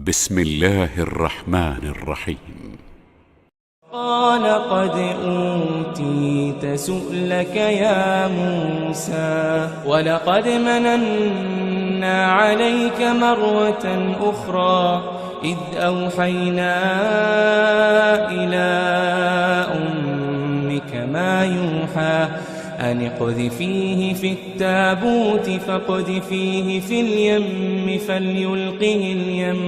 بسم الله الرحمن الرحيم. قال قد أوتيت سؤلك يا موسى ولقد مننا عليك مرة أخرى إذ أوحينا إلى أمك ما يوحى أن اقذفيه في التابوت فاقذفيه في اليم فليلقه اليم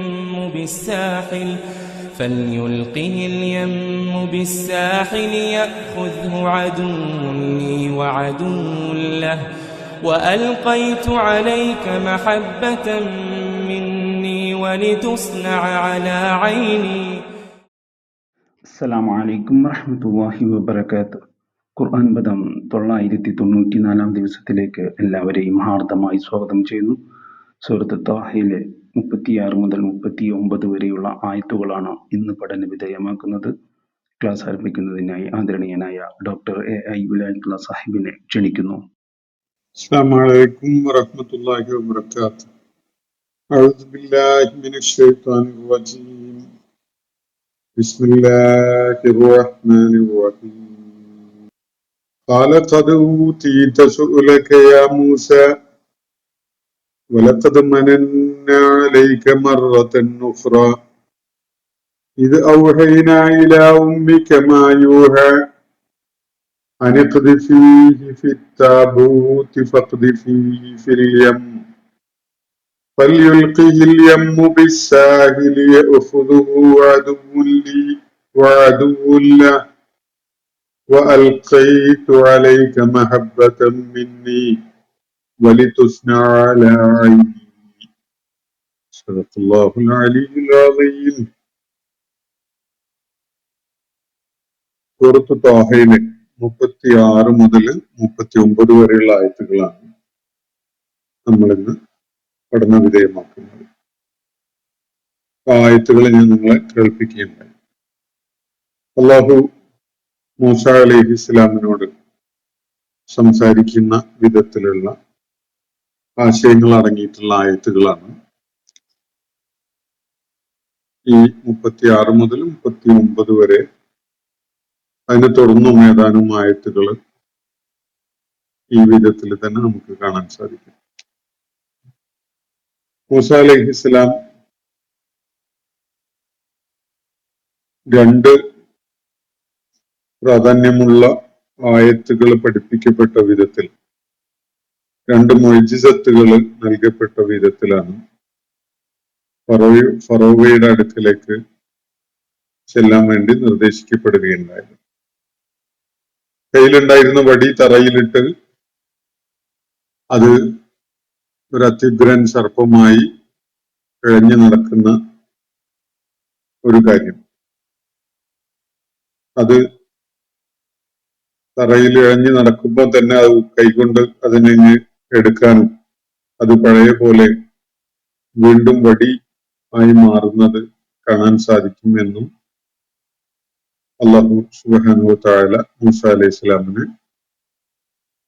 بالساحل يأخذه عدو لي وعدو له وألقيت عليك محبة مني ولتصنع على عيني. അസ്സലാമു അലൈക്കും വറഹ്മത്തുള്ളാഹി വബറകാതുഹു. ഖുർആൻ പദം 994 ദിവസത്തിലേക്ക് എല്ലാവരെയും ഹാർദമായി സ്വാഗതം ചെയ്യുന്നു. സൂറത്ത് ത്വാഹയിലെ 36 മുതൽ 39 വരെയുള്ള ആയത്തുകളാണ് ഇന്ന് പഠന വിധേയമാക്കുന്നത്. ക്ലാസ് ആരംഭിക്കുന്നതിനായി ആദരണീയനായ ഡോക്ടർ AI വിലായത്തുള്ള സാഹിബിനെ ക്ഷണിക്കുന്നു. അസ്സലാമു അലൈക്കും വറഹ്മത്തുള്ളാഹി വബറകാതുഹു. അഊദു ബില്ലാഹി മിനശ് ശൈത്വാനിർ റജീം. ബിസ്മില്ലാഹിർ റഹ്മാനിർ റഹീം. ഖാല ഖദ് ഊതീത സുഅലക യാ മൂസാ വലഖദ് മനന്നാ അലൈക മറത്തൻ ഉഖ്റാ ഇദ് ഔഹൈനാ ഇലാ ഉമ്മിക മാ യൂഹാ أن اقذفيه في التابوت فاقذفيه في اليم فليلقه اليم بالساحل يأخذه عدو لي وعدو له وألقيت عليك محبة مني ولتصنع على عيني. صدق الله العلي العظيم. സൂറത്ത് ത്വാഹയിലെ 36 മുതൽ 39 വരെയുള്ള ആയത്തുകളാണ് നമ്മളിന്ന് പഠന വിധേയമാക്കുന്നത്. ആ ആയത്തുകൾ ഞാൻ നിങ്ങളെ കേൾപ്പിക്കുകയുണ്ടായി. അല്ലാഹു മൂസ അലൈഹിസ്സലാമിനോട് സംസാരിക്കുന്ന വിധത്തിലുള്ള ആശയങ്ങൾ അടങ്ങിയിട്ടുള്ള ആയത്തുകളാണ് ഈ 36 മുതൽ 39 വരെ. അതിനെ തുടർന്നും ഏതാനും ആയത്തുകൾ ഈ വിധത്തിൽ തന്നെ നമുക്ക് കാണാൻ സാധിക്കും. മൂസ അലൈഹിസ്സലാം രണ്ട് പ്രാധാന്യമുള്ള ആയത്തുകൾ പഠിപ്പിക്കപ്പെട്ട വിധത്തിൽ, രണ്ട് മുഅ്ജിസത്തുകൾ നൽകപ്പെട്ട വിധത്തിലാണ് ഫറോവയുടെ അടുക്കലേക്ക് ചെല്ലാൻ വേണ്ടി നിർദ്ദേശിക്കപ്പെടുകയുണ്ടായത്. കയ്യിലുണ്ടായിരുന്ന വടി തറയിലിട്ട് അത് ഒരു അത്യുഗ്രൻ സർപ്പമായി ഇഴഞ്ഞു നടക്കുന്ന ഒരു കാര്യം. അത് തറയിൽ ഇഴഞ്ഞു നടക്കുമ്പോൾ തന്നെ അത് കൈകൊണ്ട് അതിനെ എടുക്കാനും അത് പഴയ പോലെ വീണ്ടും വടി ആയി മാറുന്നത് കാണാൻ സാധിക്കുമെന്നും അല്ലാഹു സുബ്ഹാനഹു വ തആല മൂസ അലൈഹിസ്സലാമിനെ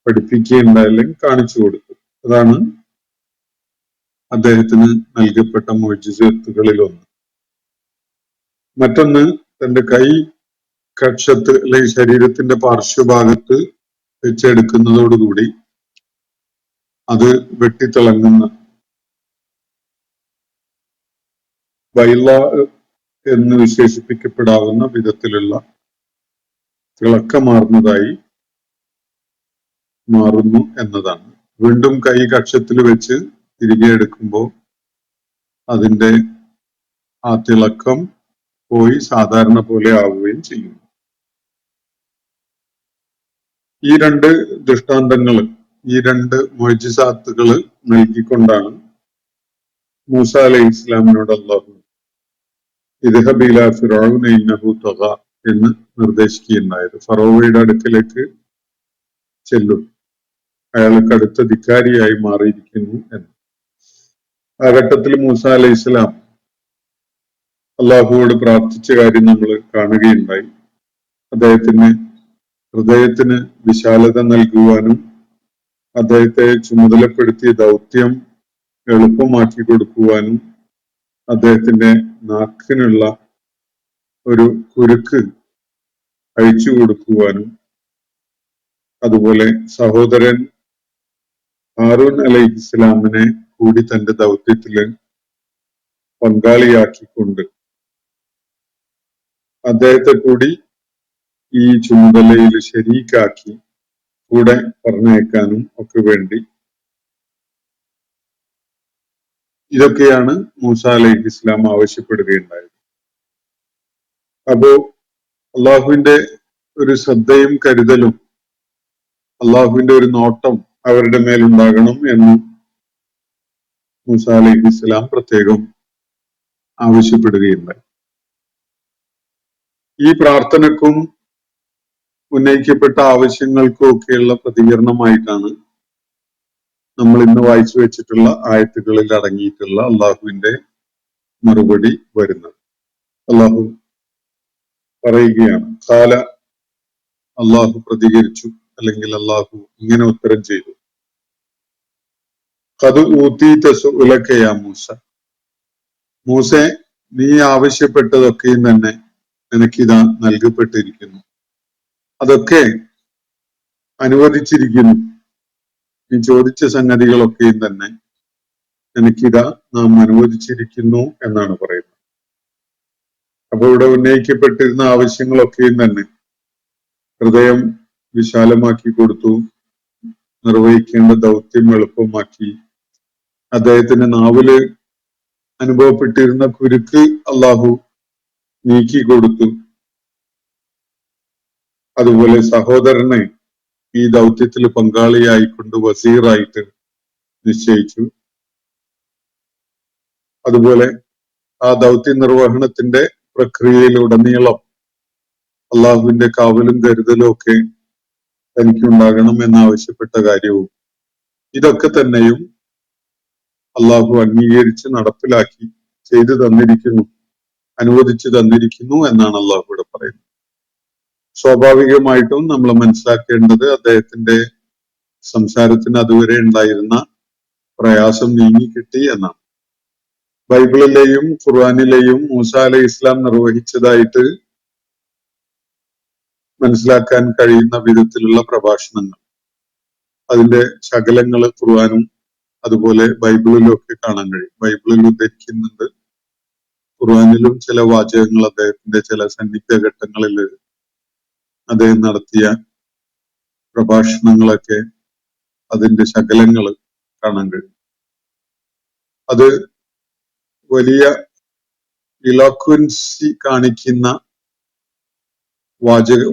പഠിപ്പിക്കുകയുണ്ടായില്ലെങ്കിൽ കാണിച്ചു കൊടുത്തു. അതാണ് അദ്ദേഹത്തിന് നൽകപ്പെട്ട മുഅ്ജിസത്തുകളിൽ ഒന്ന്. മറ്റൊന്ന്, തന്റെ കൈ കക്ഷത്ത് അല്ലെങ്കിൽ ശരീരത്തിന്റെ പാർശ്വഭാഗത്ത് വെച്ചെടുക്കുന്നതോടുകൂടി അത് വെട്ടിത്തിളങ്ങുന്ന ബൈള എന്ന് വിശേഷിപ്പിക്കപ്പെടാവുന്ന വിധത്തിലുള്ള തിളക്കമാർന്നതായി മാറുന്നു എന്നതാണ്. വീണ്ടും കൈ കക്ഷത്തിൽ വെച്ച് തിരികെ എടുക്കുമ്പോൾ അതിന്റെ ആ തിളക്കം പോയി സാധാരണ പോലെ ആവുകയും ചെയ്യുന്നു. ഈ രണ്ട് ദൃഷ്ടാന്തങ്ങൾ, ഈ രണ്ട് മുഅ്ജിസാത്തുകൾ നൽകിക്കൊണ്ടാണ് മൂസ അലൈഹിസ്സലാമിനോട് അല്ലാഹു ഇദ്ഹബ് ഇലാ ഫിർഔന ഇന്നഹു തഗ എന്ന് നിർദ്ദേശിക്കുകയുണ്ടായത്. ഫറോവയുടെ അടുക്കലേക്ക് ചെല്ലും, അയാൾ കടുത്ത ധിക്കാരിയായി മാറിയിരിക്കുന്നു എന്ന്. ആ ഘട്ടത്തിൽ മൂസ അലൈഹിസ്സലാം അള്ളാഹുവോട് പ്രാർത്ഥിച്ച കാര്യം നമ്മൾ കാണുകയുണ്ടായി. അദ്ദേഹത്തിന് ഹൃദയത്തിന് വിശാലത നൽകുവാനും അദ്ദേഹത്തെ ചുമതലപ്പെടുത്തിയ ദൗത്യം എളുപ്പമാക്കി കൊടുക്കുവാനും അദ്ദേഹത്തിന്റെ നാക്കിനുള്ള ഒരു കുരുക്ക് അഴിച്ചു കൊടുക്കുവാനും അതുപോലെ സഹോദരൻ ഹാറൂൻ അലൈഹിസ്സലാമിനെ കൂടി തന്റെ ദൗത്യത്തില് പങ്കാളിയാക്കിക്കൊണ്ട് അദ്ദേഹത്തെ കൂടി ഈ ചുമതലയിൽ ശരീക്കാക്കി കൂടെ പറഞ്ഞയക്കാനും ഒക്കെ വേണ്ടി ഇതൊക്കെയാണ് മൂസ അലൈഹിസ്സലാം ആവശ്യപ്പെടുകയുണ്ടായത്. അപ്പോ അള്ളാഹുവിന്റെ ഒരു ശ്രദ്ധയും കരുതലും അള്ളാഹുവിന്റെ ഒരു നോട്ടം അവരുടെ മേലുണ്ടാകണം എന്ന് മൂസ അലൈഹിസ്സലാം പ്രത്യേകം ആവശ്യപ്പെടുകയുണ്ടായി. ഈ പ്രാർത്ഥനക്കും ഉന്നയിക്കപ്പെട്ട ആവശ്യങ്ങൾക്കും ഒക്കെയുള്ള പ്രതികരണമായിട്ടാണ് നമ്മൾ ഇന്ന് വായിച്ചു വെച്ചിട്ടുള്ള ആയത്തുകളിൽ അടങ്ങിയിട്ടുള്ള അള്ളാഹുവിന്റെ മറുപടി വരുന്നത്. അള്ളാഹു പറയുകയാണ്, കാല അള്ളാഹു പ്രതികരിച്ചു, അല്ലെങ്കിൽ അള്ളാഹു ഇങ്ങനെ ഉത്തരം ചെയ്തു. ഖദ് ഊതീത സുഅലക യാ മൂസ, മൂസേ നീ ആവശ്യപ്പെട്ടതൊക്കെയും തന്നെ നിനക്കിതാ നൽകപ്പെട്ടിരിക്കുന്നു, അതൊക്കെ അനുവദിച്ചിരിക്കുന്നു. നീ ചോദിച്ച സംഗതികളൊക്കെയും തന്നെ നിനക്കിതാ നാം അനുവദിച്ചിരിക്കുന്നു എന്നാണ് പറയുന്നത്. അപ്പോൾ ഇവിടെ ഉന്നയിക്കപ്പെട്ടിരുന്ന ആവശ്യങ്ങളൊക്കെയും തന്നെ ഹൃദയം വിശാലമാക്കി കൊടുത്തു, നിർവഹിക്കേണ്ട ദൗത്യം എളുപ്പമാക്കി, അദ്ദേഹത്തിന്റെ നാവില് അനുഭവപ്പെട്ടിരുന്ന കുരുക്ക് അള്ളാഹു നീക്കി കൊടുത്തു. അതുപോലെ സഹോദരനെ ഈ ദൗത്യത്തിൽ പങ്കാളിയായിക്കൊണ്ട് വസീറായിട്ട് നിശ്ചയിച്ചു. അതുപോലെ ആ ദൗത്യ നിർവഹണത്തിന്റെ പ്രക്രിയയിലുടനീളം അള്ളാഹുവിന്റെ കാവലും കരുതലും ഒക്കെ തനിക്കുണ്ടാകണം എന്നാവശ്യപ്പെട്ട കാര്യവും ഇതൊക്കെ തന്നെയും അള്ളാഹു അംഗീകരിച്ച് നടപ്പിലാക്കി ചെയ്തു തന്നിരിക്കുന്നു, അനുവദിച്ചു തന്നിരിക്കുന്നു എന്നാണ് അള്ളാഹു ഇവിടെ പറയുന്നത്. സ്വാഭാവികമായിട്ടും നമ്മൾ മനസ്സിലാക്കേണ്ടത് അദ്ദേഹത്തിന്റെ സംസാരത്തിന് അതുവരെ ഉണ്ടായിരുന്ന പ്രയാസം നീങ്ങിക്കിട്ടി എന്നാണ്. ബൈബിളിലെയും ഖുർആനിലെയും മൂസ അലൈഹി ഇസ്ലാം നിർവഹിച്ചതായിട്ട് മനസ്സിലാക്കാൻ കഴിയുന്ന വിധത്തിലുള്ള പ്രഭാഷണങ്ങൾ, അതിന്റെ ശകലങ്ങള് ഖുർആനും അതുപോലെ ബൈബിളിലും ഒക്കെ കാണാൻ കഴിയും. ബൈബിളിൽ ഉദ്ധരിക്കുന്നുണ്ട്, ഖുർആനിലും ചില വാചകങ്ങൾ അദ്ദേഹത്തിന്റെ ചില സന്നിഗ്ധ ഘട്ടങ്ങളിൽ അദ്ദേഹം നടത്തിയ പ്രഭാഷണങ്ങളൊക്കെ അതിന്റെ ശകലങ്ങൾ കാണാൻ കഴിയും. അത് വലിയ ഇലോക്വൻസി കാണിക്കുന്ന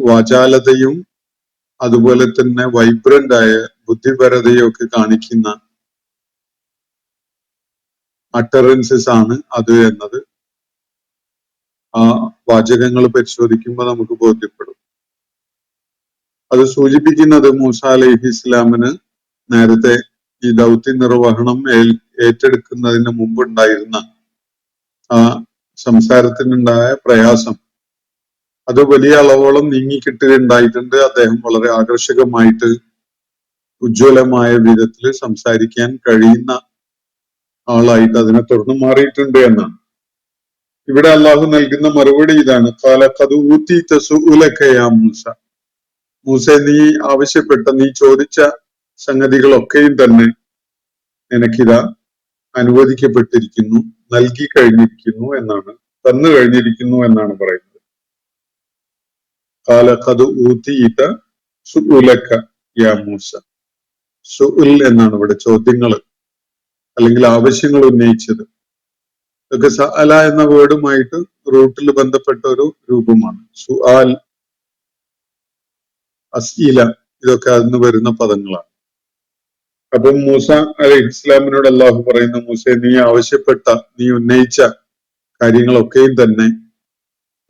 വാചാലതയും അതുപോലെ തന്നെ വൈബ്രന്റ് ആയ ബുദ്ധിപരതയും ഒക്കെ കാണിക്കുന്ന അട്ടറൻസസ് ആണ് അത് എന്നത് ആ വാചകങ്ങൾ പരിശോധിക്കുമ്പോൾ നമുക്ക് ബോധ്യപ്പെടും. അത് സൂചിപ്പിക്കുന്നത് മൂസ അലൈഹി ഇസ്ലാമിന് നേരത്തെ ഈ ദൗത്യ നിർവഹണം ഏറ്റെടുക്കുന്നതിന് മുമ്പുണ്ടായിരുന്ന ആ സംസാരത്തിനുണ്ടായ പ്രയാസം അത് വലിയ അളവോളം നീങ്ങിക്കിട്ടുകയുണ്ടായിട്ടുണ്ട്. അദ്ദേഹം വളരെ ആകർഷകമായിട്ട് ഉജ്ജ്വലമായ വിധത്തിൽ സംസാരിക്കാൻ കഴിയുന്ന ആളായിട്ട് അതിനെ തുടർന്ന് മാറിയിട്ടുണ്ട് എന്നാണ്. ഇവിടെ അള്ളാഹു നൽകുന്ന മറുപടി ഇതാണ്, ഖാല ഖദ് ഊതീത സുഅലക യാ മൂസ, മൂസേ നീ ആവശ്യപ്പെട്ട, നീ ചോദിച്ച സംഗതികളൊക്കെയും തന്നെ നിനക്കിതാ അനുവദിക്കപ്പെട്ടിരിക്കുന്നു, നൽകി കഴിഞ്ഞിരിക്കുന്നു എന്നാണ്, തന്നു കഴിഞ്ഞിരിക്കുന്നു എന്നാണ് പറയുന്നത്. ഖാല ഖദ് ഊതീത സുഅലക യാ മൂസ. സുഅൽ എന്നാണ് ഇവിടെ ചോദ്യങ്ങൾ അല്ലെങ്കിൽ ആവശ്യങ്ങൾ ഉന്നയിച്ചത്. ഇതൊക്കെ സഅല എന്ന വേർഡുമായിട്ട് റൂട്ടിൽ ബന്ധപ്പെട്ട ഒരു രൂപമാണ്. സുആൽ, അസ്ഇല, ഇതൊക്കെ അതിന് വരുന്ന പദങ്ങളാണ്. അപ്പം മൂസ അലൈഹി ഇസ്ലാമിനോട് അള്ളാഹു പറയുന്ന, മൂസ നീ ആവശ്യപ്പെട്ട, നീ ഉന്നയിച്ച കാര്യങ്ങളൊക്കെയും തന്നെ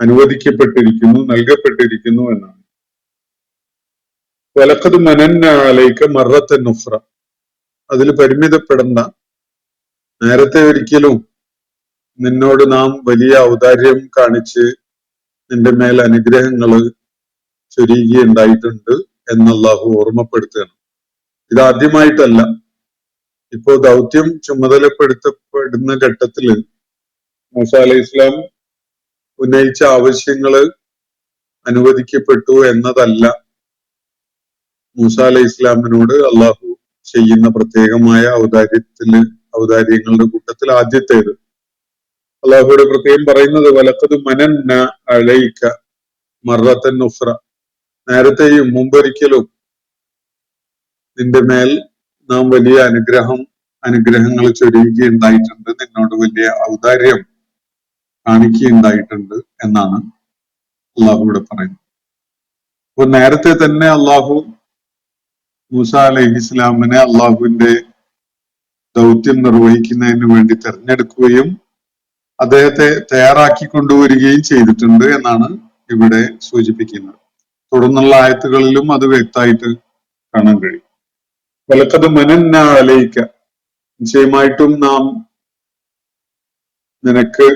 അനുവദിക്കപ്പെട്ടിരിക്കുന്നു, നൽകപ്പെട്ടിരിക്കുന്നു എന്നാണ്. വലഖദ് മനന്ന അലൈക മറത്തൻ ഉഖ്റ, അതിൽ പരിമിതപ്പെടേണ്ട, നേരത്തെ ഒരിക്കലും നിന്നോട് നാം വലിയ ഔദാര്യം കാണിച്ച് നിന്റെ മേൽ അനുഗ്രഹങ്ങൾ ചൊരിയുകയുണ്ടായിട്ടുണ്ട് എന്ന് അള്ളാഹു ഓർമ്മപ്പെടുത്തുകയാണ്. ഇതാദ്യമായിട്ടല്ല. ഇപ്പോ ദൗത്യം ചുമതലപ്പെടുത്തപ്പെടുന്ന ഘട്ടത്തില് മൂസ അലൈഹി ഇസ്ലാം ഉന്നയിച്ച ആവശ്യങ്ങള് അനുവദിക്കപ്പെട്ടു എന്നതല്ല മൂസ അലൈഹി ഇസ്ലാമിനോട് അള്ളാഹു ചെയ്യുന്ന പ്രത്യേകമായ ഔദാര്യങ്ങളുടെ കൂട്ടത്തിൽ ആദ്യത്തേത്. അള്ളാഹുവിടെ പ്രത്യേകം പറയുന്നത് വലഖദ് മനന്ന അലൈക മറത്തൻ ഉഖ്റ, നേരത്തെയും മുമ്പൊരിക്കലും നിന്റെ മേൽ നാം വലിയ അനുഗ്രഹങ്ങൾ ചൊരിയുകയുണ്ടായിട്ടുണ്ട്, നിന്നോട് വലിയ ഔദാര്യം കാണിക്കുകയുണ്ടായിട്ടുണ്ട് എന്നാണ് അള്ളാഹു ഇവിടെ പറയുന്നത്. അപ്പൊ നേരത്തെ തന്നെ അള്ളാഹു മൂസ അലൈഹി ഇസ്ലാമിനെ അള്ളാഹുവിന്റെ ദൗത്യം നിർവഹിക്കുന്നതിന് വേണ്ടി തെരഞ്ഞെടുക്കുകയും അദ്ദേഹത്തെ തയ്യാറാക്കി കൊണ്ടുവരികയും ചെയ്തിട്ടുണ്ട് എന്നാണ് ഇവിടെ സൂചിപ്പിക്കുന്നത്. തുടർന്നുള്ള ആയത്തുകളിലും അത് വ്യക്തമായിട്ട് കാണാൻ കഴിയും. വലഖദ് മനന്ന അലൈക, നിശ്ചയമായിട്ടും നാം നിനക്ക്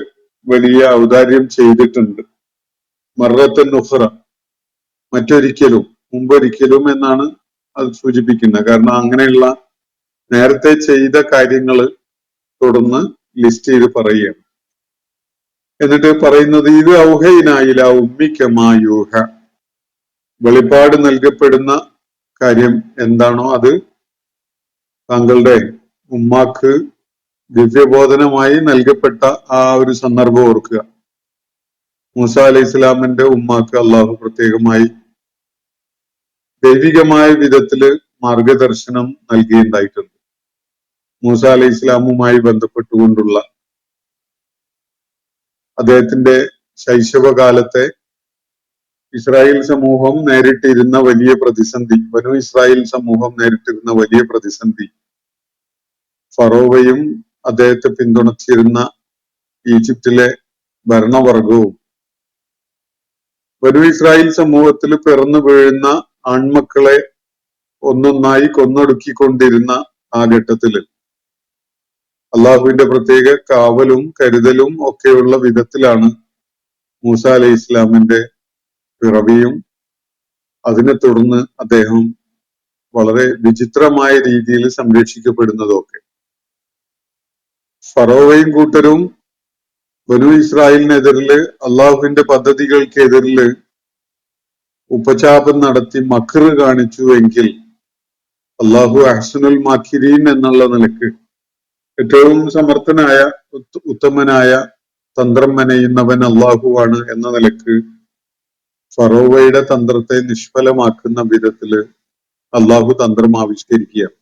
വലിയ ഔദാര്യം ചെയ്തിട്ടുണ്ട്. മറത്തൻ ഉഖ്റ, മറ്റൊരിക്കലും, മുമ്പൊരിക്കലും എന്നാണ് അത് സൂചിപ്പിക്കുന്നത്. കാരണം അങ്ങനെയുള്ള നേരത്തെ ചെയ്ത കാര്യങ്ങൾ തുടർന്ന് ലിസ്റ്റ് ചെയ്ത് പറയുകയാണ്. എന്നിട്ട് പറയുന്നത് ഇത് ഔഹൈനായില ഉമ്മിക്കമായൂഹ, വെളിപ്പാട് നൽകപ്പെടുന്ന കാര്യം എന്താണോ അത് താങ്കളുടെ ഉമ്മാക്ക് ദിവ്യബോധനമായി നൽകപ്പെട്ട ആ ഒരു സന്ദർഭം ഓർക്കുക. മൂസ അലൈഹി ഇസ്ലാമിന്റെ ഉമ്മാക്ക് അള്ളാഹു പ്രത്യേകമായി ദൈവികമായ വിധത്തില് മാർഗദർശനം നൽകിയിട്ടുണ്ടായിട്ടുണ്ട്. മൂസ അലൈഹി ഇസ്ലാമുമായി ബന്ധപ്പെട്ടുകൊണ്ടുള്ള അദ്ദേഹത്തിന്റെ ശൈശവകാലത്തെ ഇസ്രായേൽ സമൂഹം നേരിട്ടിരുന്ന വലിയ പ്രതിസന്ധി, ബനു ഇസ്രായേൽ സമൂഹം നേരിട്ടിരുന്ന വലിയ പ്രതിസന്ധി, ഫറോവയും അദ്ദേഹത്തെ പിന്തുണച്ചിരുന്ന ഈജിപ്തിലെ ഭരണവർഗവും ബനു ഇസ്രായേൽ സമൂഹത്തിൽ പിറന്നു വീഴുന്ന ആൺമക്കളെ ഒന്നൊന്നായി കൊന്നൊടുക്കിക്കൊണ്ടിരുന്ന ആ ഘട്ടത്തില് അള്ളാഹുവിന്റെ പ്രത്യേക കാവലും കരുതലും ഒക്കെയുള്ള വിധത്തിലാണ് മൂസ അലൈഹി ഇസ്ലാമിന്റെ പിറവിയും അതിനെ തുടർന്ന് അദ്ദേഹം വളരെ വിചിത്രമായ രീതിയിൽ സംരക്ഷിക്കപ്പെടുന്നതൊക്കെ. ഫറോവയും കൂട്ടരും ബനു ഇസ്രായേലിനെതിരില് അള്ളാഹുവിന്റെ പദ്ധതികൾക്കെതിരില് ഉപചാപം നടത്തി മക്ർ കാണിച്ചു എങ്കിൽ അള്ളാഹു അഹ്സനുൽ മാക്കിരീൻ എന്നുള്ള നിലക്ക് ഏറ്റവും സമർത്ഥനായ ഉത്തമനായ തന്ത്രം മെനയുന്നവൻ അള്ളാഹുവാണ് എന്ന നിലക്ക് ഫറോവയുടെ തന്ത്രത്തെ നിഷ്ഫലമാക്കുന്ന വിധത്തില് അള്ളാഹു തന്ത്രം ആവിഷ്കരിക്കുകയാണ്.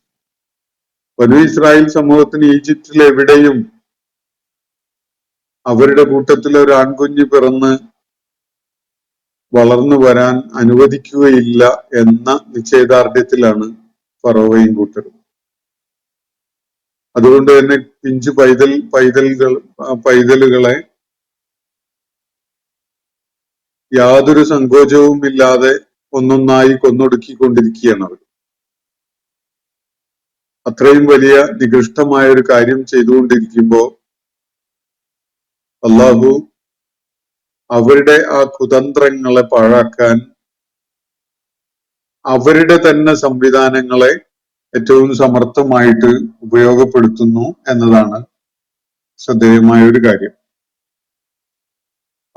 ബനു ഇസ്രായേൽ സമൂഹത്തിന് ഈജിപ്തിൽ എവിടെയും അവരുടെ കൂട്ടത്തിൽ ഒരു ആൺകുഞ്ഞ് പിറന്ന് വളർന്നു വരാൻ അനുവദിക്കുകയില്ല എന്ന നിശ്ചയദാർഢ്യത്തിലാണ് ഫറോവയും കൂട്ടരും. അതുകൊണ്ട് തന്നെ പിഞ്ചു പൈതലുകളെ യാതൊരു സങ്കോചവും ഇല്ലാതെ ഒന്നൊന്നായി കൊന്നൊടുക്കിക്കൊണ്ടിരിക്കുകയാണ് അവർ. അത്രയും വലിയ നികൃഷ്ടമായ ഒരു കാര്യം ചെയ്തുകൊണ്ടിരിക്കുമ്പോ അള്ളാഹു അവരുടെ ആ കുതന്ത്രങ്ങളെ പാഴാക്കാൻ അവരുടെ തന്നെ സംവിധാനങ്ങളെ ഏറ്റവും സമർത്ഥമായിട്ട് ഉപയോഗപ്പെടുത്തുന്നു എന്നതാണ് ശ്രദ്ധേയമായ ഒരു കാര്യം.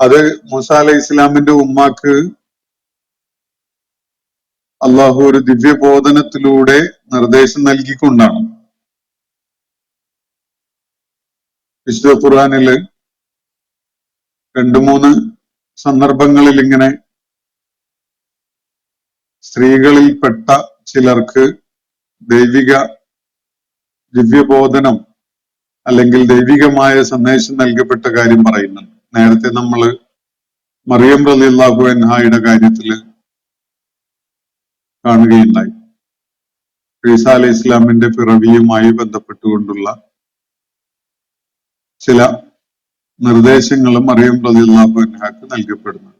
അത് മൂസ അലൈഹി ഇസ്ലാമിന്റെ ഉമ്മാക്ക് അള്ളാഹു ഒരു ദിവ്യബോധനത്തിലൂടെ നിർദ്ദേശം നൽകിക്കൊണ്ടാണ്. വിശുദ്ധ ഖുർആനില് 2-3 സന്ദർഭങ്ങളിൽ ഇങ്ങനെ സ്ത്രീകളിൽപ്പെട്ട ചിലർക്ക് ദിവ്യബോധനം അല്ലെങ്കിൽ ദൈവികമായ സന്ദേശം നൽകപ്പെട്ട കാര്യം പറയുന്നുണ്ട്. നേരത്തെ നമ്മൾ മറിയം റളിയല്ലാഹു അൻഹായുടെ കാര്യത്തില് കാണുകയുണ്ടായി. ഈസ അലൈഹി ഇസ്ലാമിന്റെ പിറവിയുമായി ബന്ധപ്പെട്ടുകൊണ്ടുള്ള ചില നിർദ്ദേശങ്ങളും മറിയം റളിയല്ലാഹു അൻഹാക്ക് നൽകപ്പെടുന്നത്.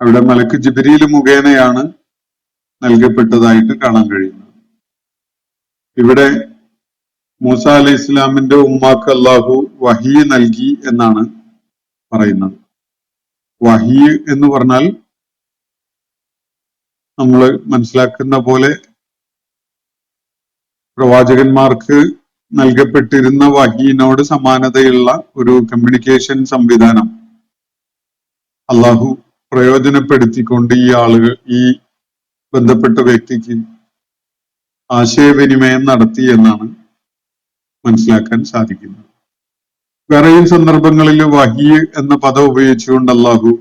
അവിടെ മലക്ക് ജിബ്രീൽ മുഖേനയാണ് നൽകപ്പെട്ടതായിട്ട് കാണാൻ കഴിയുന്നത്. ഇവിടെ മൂസ അലൈഹി ഇസ്ലാമിന്റെ ഉമ്മാക്ക് അള്ളാഹു വഹി നൽകി എന്നാണ് പറയുന്നത്. വഹി എന്ന് പറഞ്ഞാൽ നമ്മൾ മനസ്സിലാക്കുന്ന പോലെ പ്രവാചകന്മാർക്ക് നൽകപ്പെട്ടിരുന്ന വഹീനോട് സമാനതയുള്ള ഒരു കമ്മ്യൂണിക്കേഷൻ സംവിധാനം അള്ളാഹു പ്രയോജനപ്പെടുത്തിക്കൊണ്ട് ഈ ബന്ധപ്പെട്ട വ്യക്തിക്ക് ആശയവിനിമയം നടത്തി എന്നാണ് മനസ്സിലാക്കാൻ സാധിക്കുന്നത്. വേറെയും സന്ദർഭങ്ങളിൽ വഹി എന്ന പദം ഉപയോഗിച്ചുകൊണ്ട് അള്ളാഹു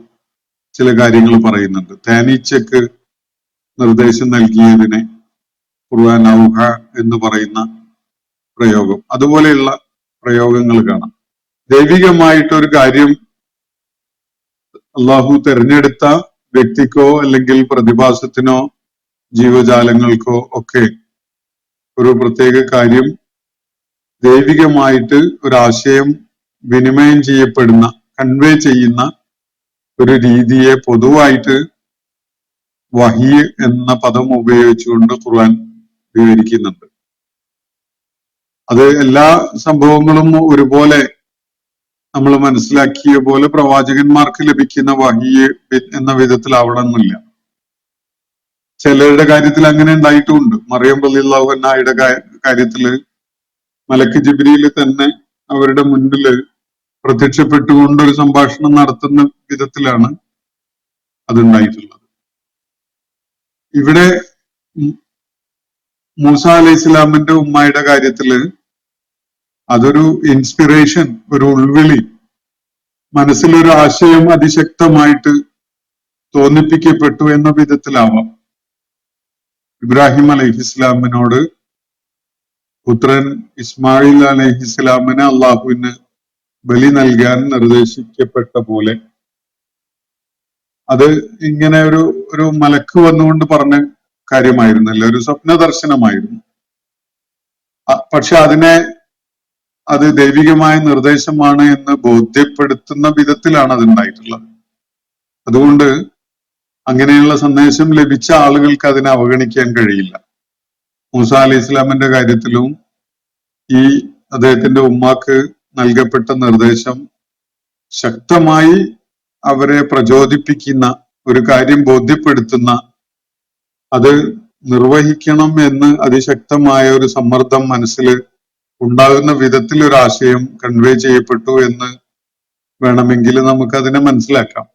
ചില കാര്യങ്ങൾ പറയുന്നുണ്ട്. തേനീച്ചക്ക് നിർദ്ദേശം നൽകിയതിനെ ഖുർആൻ ഔഹ എന്ന് പറയുന്ന പ്രയോഗം, അതുപോലെയുള്ള പ്രയോഗങ്ങൾ കാണാം. ദൈവികമായിട്ടൊരു കാര്യം അള്ളാഹു തെരഞ്ഞെടുത്ത വ്യക്തിക്കോ അല്ലെങ്കിൽ പ്രതിഭാസത്തിനോ ജീവജാലങ്ങൾക്കോ ഒക്കെ ഒരു പ്രത്യേക കാര്യം ദൈവികമായിട്ട് ഒരാശയം വിനിമയം ചെയ്യപ്പെടുന്ന, കൺവേ ചെയ്യുന്ന ഒരു രീതിയെ പൊതുവായിട്ട് വഹി എന്ന പദം ഉപയോഗിച്ചുകൊണ്ട് ഖുർആൻ വിവരിക്കുന്നുണ്ട്. അത് എല്ലാ സംഭവങ്ങളും ഒരുപോലെ നമ്മൾ മനസ്സിലാക്കിയ പോലെ പ്രവാചകന്മാർക്ക് ലഭിക്കുന്ന വഹി എന്ന വിധത്തിലാവണമെന്നില്ല. ചിലരുടെ കാര്യത്തിൽ അങ്ങനെ ഉണ്ടായിട്ടുമുണ്ട്. മറിയം റളിയല്ലാഹു അൻഹയുടെ കാര്യത്തില് മലക്ക് ജിബ്രീൽ തന്നെ അവരുടെ മുൻപില് പ്രത്യക്ഷപ്പെട്ടുകൊണ്ട് ഒരു സംഭാഷണം നടത്തുന്ന വിധത്തിലാണ് അതുണ്ടായിട്ടുള്ളത്. ഇവിടെ മൂസ അലൈഹി ഇസ്ലാമിന്റെ ഉമ്മയുടെ കാര്യത്തില് അതൊരു ഇൻസ്പിറേഷൻ, ഒരു ഉൾവിളി, മനസ്സിലൊരു ആശയം അതിശക്തമായിട്ട് തോന്നിപ്പിക്കപ്പെട്ടു എന്ന വിധത്തിലാവാം. ഇബ്രാഹിം അലൈഹിസ്ലാമിനോട് പുത്രൻ ഇസ്മായിൽ അലൈഹിസ്ലാമിന് അള്ളാഹുവിന് ബലി നൽകാൻ നിർദ്ദേശിക്കപ്പെട്ട പോലെ അത് ഇങ്ങനെ ഒരു മലക്ക് വന്നുകൊണ്ട് പറഞ്ഞ കാര്യമായിരുന്നില്ല, ഒരു സ്വപ്ന ദർശനമായിരുന്നു. പക്ഷെ അത് ദൈവികമായ നിർദ്ദേശമാണ് എന്ന് ബോധ്യപ്പെടുത്തുന്ന വിധത്തിലാണ് അത് ഉണ്ടായിട്ടുള്ളത്. അതുകൊണ്ട് അങ്ങനെയുള്ള സന്ദേശം ലഭിച്ച ആളുകൾക്ക് അതിനെ അവഗണിക്കാൻ കഴിയില്ല. മൂസ അലൈഹി ഇസ്ലാമിന്റെ കാര്യത്തിലും ഈ അദ്ദേഹത്തിന്റെ ഉമ്മാക്ക് നൽകപ്പെട്ട നിർദ്ദേശം ശക്തമായി അവരെ പ്രചോദിപ്പിക്കുന്ന, ഒരു കാര്യം ബോധ്യപ്പെടുത്തുന്ന, അത് നിർവഹിക്കണം എന്ന് അതിശക്തമായ ഒരു സമ്മർദ്ദം മനസ്സിൽ ഉണ്ടാകുന്ന വിധത്തിൽ ഒരു ആശയം കൺവേ ചെയ്യപ്പെട്ടു എന്ന് വേണമെങ്കിൽ നമുക്കതിനെ മനസ്സിലാക്കാം.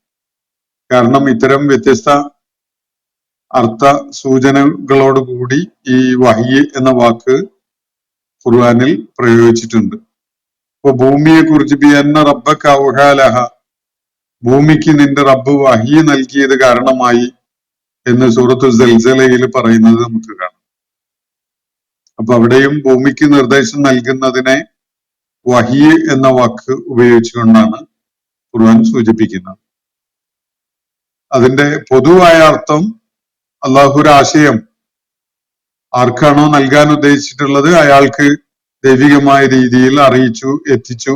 കാരണം ഇത്തരം വ്യത്യസ്ത അർത്ഥ സൂചനകളോടുകൂടി ഈ വഹി എന്ന വാക്ക് ഖുർആനിൽ പ്രയോഗിച്ചിട്ടുണ്ട്. ഇപ്പൊ ഭൂമിയെ കുറിച്ച് ബിഅന്ന റബ്ബക ഔഹാലഹ, ഭൂമിക്ക് നിന്റെ റബ്ബ് വഹി നൽകിയത് കാരണമായി എന്ന് സൂറത്തു സൽസലയിൽ പറയുന്നത് നമുക്ക് കാണാം. അപ്പൊ അവിടെയും ഭൂമിക്ക് നിർദ്ദേശം നൽകുന്നതിനെ വഹി എന്ന വാക്ക് ഉപയോഗിച്ചുകൊണ്ടാണ് ഖുർആൻ സൂചിപ്പിക്കുന്നത്. അതിന്റെ പൊതുവായ അർത്ഥം അള്ളാഹു ഒരു ആശയം ആർക്കാണോ നൽകാൻ ഉദ്ദേശിച്ചിട്ടുള്ളത് അയാൾക്ക് ദൈവികമായ രീതിയിൽ അറിയിച്ചു, എത്തിച്ചു,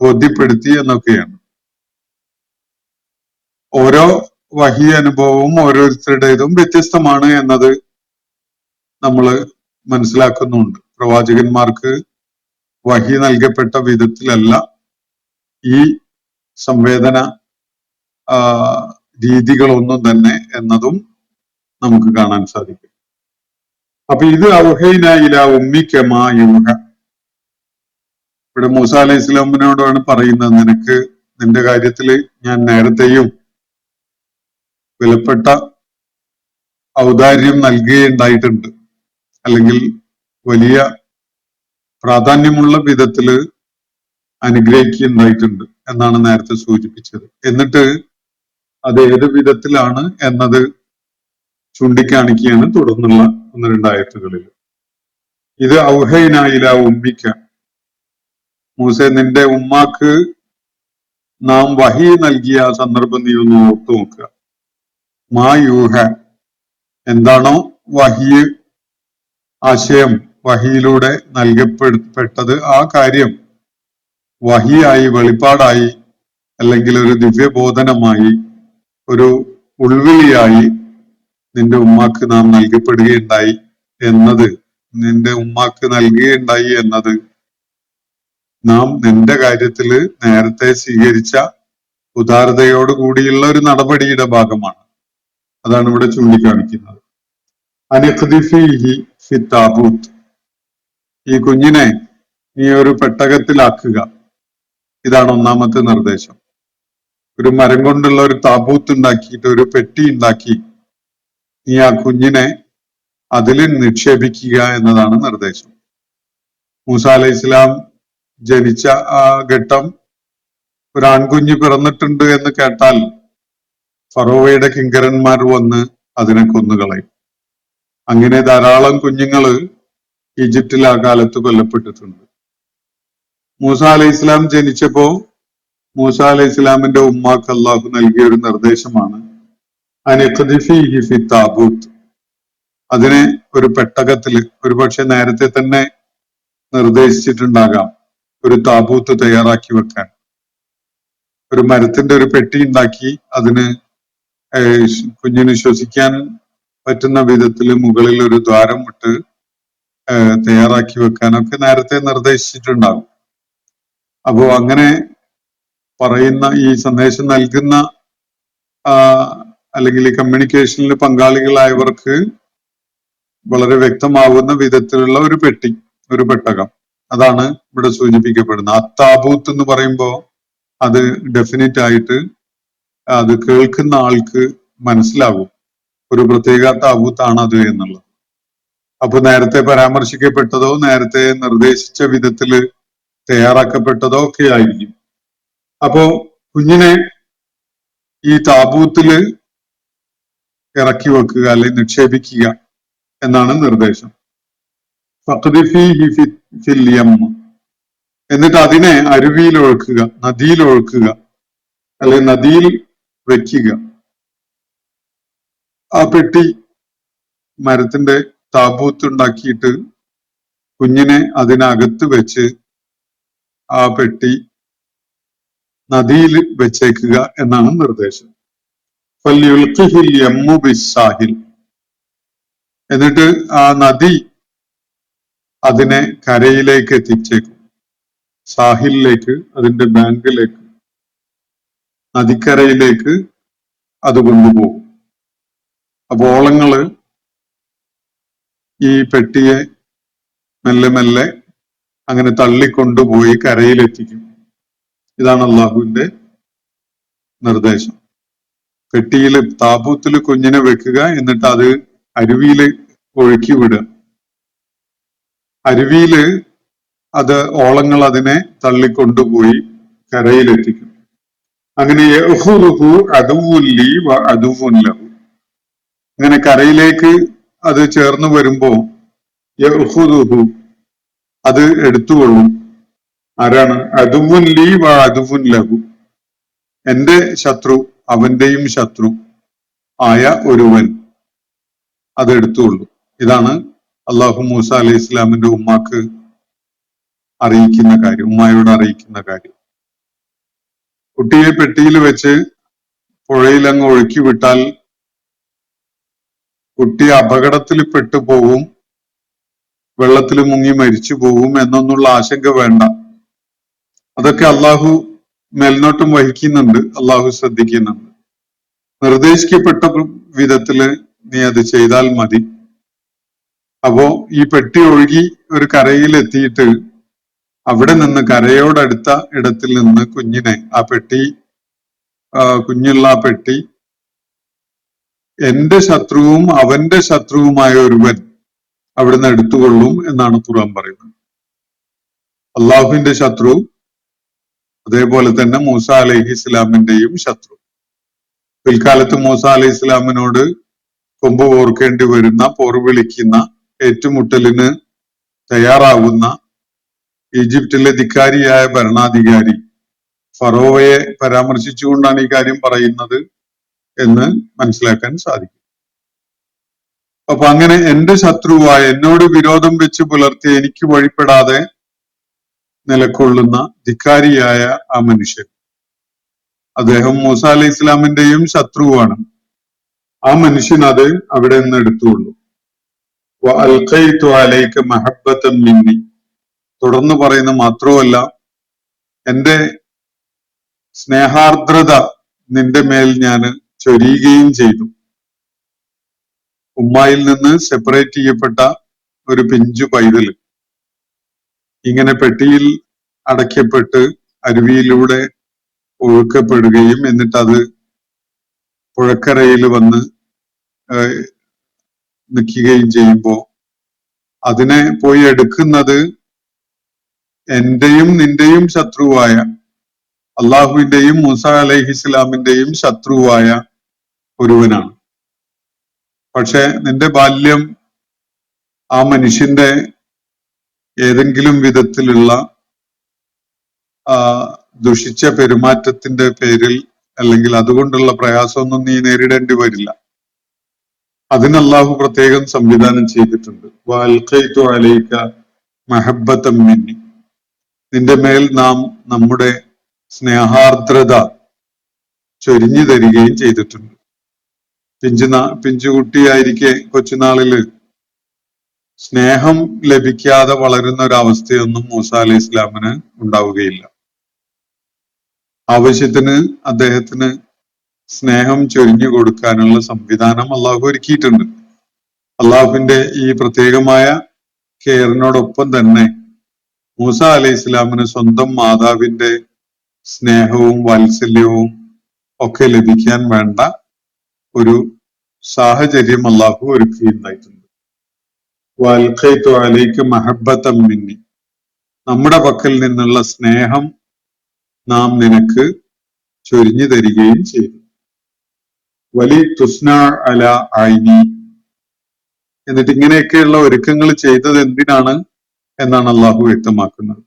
ബോധ്യപ്പെടുത്തി എന്നൊക്കെയാണ്. ഓരോ വഹി അനുഭവവും ഓരോരുത്തരുടേതും വ്യത്യസ്തമാണ് എന്നത് നമ്മൾ മനസ്സിലാക്കുന്നുണ്ട്. പ്രവാചകന്മാർക്ക് വഹി നൽകപ്പെട്ട വിധത്തിലല്ല ഈ സംവേദന രീതികളൊന്നും തന്നെ എന്നതും നമുക്ക് കാണാൻ സാധിക്കും. അപ്പൊ ഇത് ഔഹൈന ഇലാ ഉമ്മിക മാ യൂഹ. ഇവിടെ മൂസ അലൈഹി ഇസ്ലാമിനോടാണ് പറയുന്നത്, നിനക്ക് നിന്റെ കാര്യത്തില് ഞാൻ നേരത്തെയും വിലപ്പെട്ട ഔദാര്യം നൽകുകയുണ്ടായിട്ടുണ്ട്, അല്ലെങ്കിൽ വലിയ പ്രാധാന്യമുള്ള വിധത്തില് അനുഗ്രഹിക്കുകയുണ്ടായിട്ടുണ്ട് എന്നാണ് നേരത്തെ സൂചിപ്പിച്ചത്. എന്നിട്ട് അത് ഏത് വിധത്തിലാണ് എന്നത് ചൂണ്ടിക്കാണിക്കുകയാണ് തുടർന്നുള്ള 1-2 ആയത്തുകളിൽ. ഇത് ഔഹൈന ഇലാ ഉമ്മിക, മൂസ നിന്റെ ഉമ്മാക്ക് നാം വഹി നൽകിയ ആ സന്ദർഭം നീ ഒന്ന് ഓർത്തു നോക്കുക. മാ യൂഹ, എന്താണോ വഹി ആശയം വഹിയിലൂടെ നൽകപ്പെട്ടത്, ആ കാര്യം വഹിയായി, വെളിപ്പാടായി, അല്ലെങ്കിൽ ഒരു ദിവ്യബോധനമായി, ഒരു ഉൾവിളിയായി നിന്റെ ഉമ്മാക്ക് നാം നൽകപ്പെടുകയുണ്ടായി എന്നത്, നിന്റെ ഉമ്മാക്ക് നൽകുകയുണ്ടായി എന്നത് നാം നിന്റെ കാര്യത്തില് നേരത്തെ സ്വീകരിച്ച ഉദാരതയോട് കൂടിയുള്ള ഒരു നടപടിയുടെ ഭാഗമാണ്. അതാണ് ഇവിടെ ചൂണ്ടിക്കാണിക്കുന്നത്. അനിഖ്ദിഫീഹി ഫി താബൂത്ത്, ഈ കുഞ്ഞിനെ നീ ഒരു പെട്ടകത്തിലാക്കുക. ഇതാണ് ഒന്നാമത്തെ നിർദ്ദേശം. ഒരു മരം കൊണ്ടുള്ള ഒരു താബൂത്ത് ഉണ്ടാക്കിയിട്ട് ഒരു പെട്ടി ഉണ്ടാക്കി നീ ആ കുഞ്ഞിനെ അതിൽ നിക്ഷേപിക്കുക എന്നതാണ് നിർദ്ദേശം. മൂസ അലൈഹി ഇസ്ലാം ജനിച്ച ആ ഘട്ടം ഒരു ആൺകുഞ്ഞ് പിറന്നിട്ടുണ്ട് എന്ന് കേട്ടാൽ ഫറോവയുടെ കിങ്കരന്മാർ വന്ന് അതിനെ കൊന്നുകളയും. അങ്ങനെ ധാരാളം കുഞ്ഞുങ്ങള് ഈജിപ്തിൽ ആ കാലത്ത് കൊല്ലപ്പെട്ടിട്ടുണ്ട്. മൂസ അലൈഹി ഇസ്ലാം ജനിച്ചപ്പോ മൂസ അലൈഹി ഇസ്ലാമിന്റെ ഉമ്മാക്ക് അള്ളാഹു നൽകിയ ഒരു നിർദ്ദേശമാണ് താബൂത്ത്. അതിനെ ഒരു പെട്ടകത്തില്, ഒരുപക്ഷെ നേരത്തെ തന്നെ നിർദ്ദേശിച്ചിട്ടുണ്ടാകാം, ഒരു താബൂത്ത് തയ്യാറാക്കി വെക്കാൻ. ഒരു മരത്തിന്റെ ഒരു പെട്ടി ഉണ്ടാക്കി അതിന് കുഞ്ഞിന് ശ്വസിക്കാൻ പറ്റുന്ന വിധത്തിൽ മുകളിൽ ഒരു ദ്വാരം ഇട്ട് തയ്യാറാക്കി വെക്കാനൊക്കെ നേരത്തെ നിർദ്ദേശിച്ചിട്ടുണ്ടാകും. അപ്പോ അങ്ങനെ പറയുന്ന ഈ സന്ദേശം നൽകുന്ന അല്ലെങ്കിൽ ഈ കമ്മ്യൂണിക്കേഷനിൽ പങ്കാളികളായവർക്ക് വളരെ വ്യക്തമാവുന്ന വിധത്തിലുള്ള ഒരു പെട്ടി, ഒരു പെട്ടകം, അതാണ് ഇവിടെ സൂചിപ്പിക്കപ്പെടുന്നത്. അത്താബൂത്ത് എന്ന് പറയുമ്പോൾ അത് ഡെഫിനറ്റ് ആയിട്ട് അത് കേൾക്കുന്ന ആൾക്ക് മനസ്സിലാകും ഒരു പ്രത്യേക താബൂത്താണ് അത് എന്നുള്ളത്. അപ്പൊ നേരത്തെ പരാമർശിക്കപ്പെട്ടതോ നേരത്തെ നിർദ്ദേശിച്ച വിധത്തില് തയ്യാറാക്കപ്പെട്ടതോ ഒക്കെ ആയിരിക്കും. അപ്പോ കുഞ്ഞിനെ ഈ താബൂത്തില് ഇറക്കി വെക്കുക അല്ലെങ്കിൽ നിക്ഷേപിക്കുക എന്നാണ് നിർദ്ദേശം. എന്നിട്ട് അതിനെ അരുവിയിൽ ഒഴുക്കുക, നദിയിൽ ഒഴുക്കുക, അല്ലെങ്കിൽ നദിയിൽ വെക്കുക. ആ പെട്ടി മരത്തിന്റെ താബൂത്ത് ഉണ്ടാക്കിയിട്ട് കുഞ്ഞിനെ അതിനകത്ത് വെച്ച് ആ പെട്ടി നദിയിൽ വെച്ചേക്കുക എന്നാണ് നിർദ്ദേശം. എന്നിട്ട് ആ നദി അതിനെ കരയിലേക്ക് എത്തിച്ചേക്കും. സാഹിലിലേക്ക്, അതിന്റെ ബാങ്കിലേക്ക്, നദിക്കരയിലേക്ക് അത് കൊണ്ടുപോകും. അപ്പൊ ഓളങ്ങള് ഈ പെട്ടിയെ മെല്ലെ മെല്ലെ അങ്ങനെ തള്ളിക്കൊണ്ടുപോയി കരയിലെത്തിക്കും. ഇതാണ് അള്ളാഹുവിന്റെ നിർദ്ദേശം. പെട്ടിയില് താബൂത്തില് കുഞ്ഞിനെ വെക്കുക, എന്നിട്ട് അത് അരുവിയില് ഒഴുക്കി വിടുക. അരുവിയില് അത് ഓളങ്ങൾ അതിനെ തള്ളിക്കൊണ്ടുപോയി കരയിലെത്തിക്കും. അങ്ങനെ അങ്ങനെ കരയിലേക്ക് അത് ചേർന്ന് വരുമ്പോ അത് എടുത്തുകൊള്ളും. ആരാണ്? അദുവുൻ ലീ വ അദുവുൻ ലഹു, എന്റെ ശത്രു അവന്റെയും ശത്രു ആയ ഒരുവൻ അത് എടുത്തുകൊള്ളും. ഇതാണ് അള്ളാഹു മൂസ അലൈഹി ഇസ്ലാമിന്റെ ഉമ്മാക്ക് അറിയിക്കുന്ന കാര്യം, ഉമ്മായോട് അറിയിക്കുന്ന കാര്യം. കുട്ടിയെ പെട്ടിയിൽ വെച്ച് പുഴയിൽ അങ്ങ് ഒഴുക്കി വിട്ടാൽ കുട്ടി അപകടത്തിൽ പെട്ടുപോകും, വെള്ളത്തിൽ മുങ്ങി മരിച്ചു പോകും എന്നൊന്നുള്ള ആശങ്ക വേണ്ട. അതൊക്കെ അള്ളാഹു മേൽനോട്ടം വഹിക്കുന്നുണ്ട്, അള്ളാഹു ശ്രദ്ധിക്കുന്നുണ്ട്. നിർദ്ദേശിക്കപ്പെട്ട വിധത്തില് നീ അത് ചെയ്താൽ മതി. അപ്പോ ഈ പെട്ടി ഒഴുകി ഒരു കരയിൽ എത്തിയിട്ട് അവിടെ നിന്ന് കരയോടടുത്ത ഇടത്തിൽ നിന്ന് കുഞ്ഞിനെ, ആ പെട്ടി, കുഞ്ഞുള്ള ആ പെട്ടി എന്റെ ശത്രുവും അവന്റെ ശത്രുവുമായ ഒരുവൻ അവിടുന്ന് എടുത്തുകൊള്ളും എന്നാണ് ഖുർആൻ പറയുന്നത്. അള്ളാഹുവിന്റെ ശത്രു, അതേപോലെ തന്നെ മൂസ അലൈഹി ഇസ്ലാമിന്റെയും ശത്രു. പിൽക്കാലത്ത് മൂസ അലൈഹി ഇസ്ലാമിനോട് കൊമ്പ് ഓർക്കേണ്ടി വരുന്ന, പോർവിളിക്കുന്ന, ഏറ്റുമുട്ടലിന് തയ്യാറാവുന്ന ഈജിപ്തിലെ ധിക്കാരിയായ ഭരണാധികാരി ഫറോവയെ പരാമർശിച്ചുകൊണ്ടാണ് ഈ കാര്യം പറയുന്നത് എന്ന് മനസ്സിലാക്കാൻ സാധിക്കും. അപ്പൊ അങ്ങനെ എന്റെ ശത്രുവായ, എന്നോട് വിരോധം വെച്ച് പുലർത്തി എനിക്ക് വഴിപ്പെടാതെ നിലകൊള്ളുന്ന ധിക്കാരിയായ ആ മനുഷ്യൻ, അദ്ദേഹം മൂസ അലൈഹി ഇസ്ലാമിന്റെയും ശത്രുവാണ്. ആ മനുഷ്യൻ അത് അവിടെ നിന്ന് എടുത്തുകൊള്ളു. തുടർന്ന് പറയുന്ന മാത്രമല്ല, എന്റെ സ്നേഹാർദ്രത നിന്റെ മേൽ ഞാൻ ചൊരിയുകയും ചെയ്തു. ഉമ്മായിൽ നിന്ന് സെപ്പറേറ്റ് ചെയ്യപ്പെട്ട ഒരു പിഞ്ചു പൈതൽ ഇങ്ങനെ പെട്ടിയിൽ അടയ്ക്കപ്പെട്ട് അരുവിയിലൂടെ ഒഴുക്കപ്പെടുകയും എന്നിട്ട് അത് പുഴക്കരയിൽ വന്ന് നിൽക്കുകയും ചെയ്യുമ്പോൾ അതിനെ പോയി എടുക്കുന്നത് എന്റെയും നിന്റെയും ശത്രുവായ അള്ളാഹുവിന്റെയും മൂസ അലൈഹിസ്ലാമിന്റെയും ശത്രുവായ ഒരുവനാണ്. പക്ഷെ നിന്റെ ബാല്യം ആ മനുഷ്യന്റെ ഏതെങ്കിലും വിധത്തിലുള്ള ദുഷിച്ച പെരുമാറ്റത്തിന്റെ പേരിൽ അല്ലെങ്കിൽ അതുകൊണ്ടുള്ള പ്രയാസമൊന്നും നീ നേരിടേണ്ടി വരില്ല. അതിന് അള്ളാഹു പ്രത്യേകം സംവിധാനം ചെയ്തിട്ടുണ്ട്. വഅൽഖൈതു അലൈക മഹബ്ബതൻ മിന്നി, നിന്റെ മേൽ നാം നമ്മുടെ സ്നേഹാർദ്രത ചൊരിഞ്ഞു തരികയും ചെയ്തിട്ടുണ്ട്. പിഞ്ചുകുട്ടിയായിരിക്കെ കൊച്ചുനാളില് സ്നേഹം ലഭിക്കാതെ വളരുന്ന ഒരവസ്ഥയൊന്നും മൂസ അലൈഹി ഇസ്ലാമിന് ഉണ്ടാവുകയില്ല. ആവശ്യത്തിന് അദ്ദേഹത്തിന് സ്നേഹം ചൊരിഞ്ഞു കൊടുക്കാനുള്ള സംവിധാനം അള്ളാഹു ഒരുക്കിയിട്ടുണ്ട്. അള്ളാഹുവിന്റെ ഈ പ്രത്യേകമായ കെയറിനോടൊപ്പം തന്നെ മൂസ അലൈഹി ഇസ്ലാമിന് സ്വന്തം മാതാവിന്റെ സ്നേഹവും വാത്സല്യവും ഒക്കെ ലഭിക്കാൻ വേണ്ട ഒരു സാഹചര്യം അള്ളാഹു ഒരുക്കിയിട്ടുണ്ടായിട്ടുണ്ട്. വഅൽഖൈതു അലൈക മഹബ്ബതൻ മിന്നി, നമ്മുടെ പക്കൽ നിന്നുള്ള സ്നേഹം നാം നിനക്ക് ചൊരിഞ്ഞു തരികയും ചെയ്തു. വലി തുസ്ന അല ഐനി, എന്നിട്ട് ഇങ്ങനെയൊക്കെയുള്ള ഒരുക്കങ്ങൾ ചെയ്തത് എന്തിനാണ് എന്നാണ് അള്ളാഹു വ്യക്തമാക്കുന്നത്.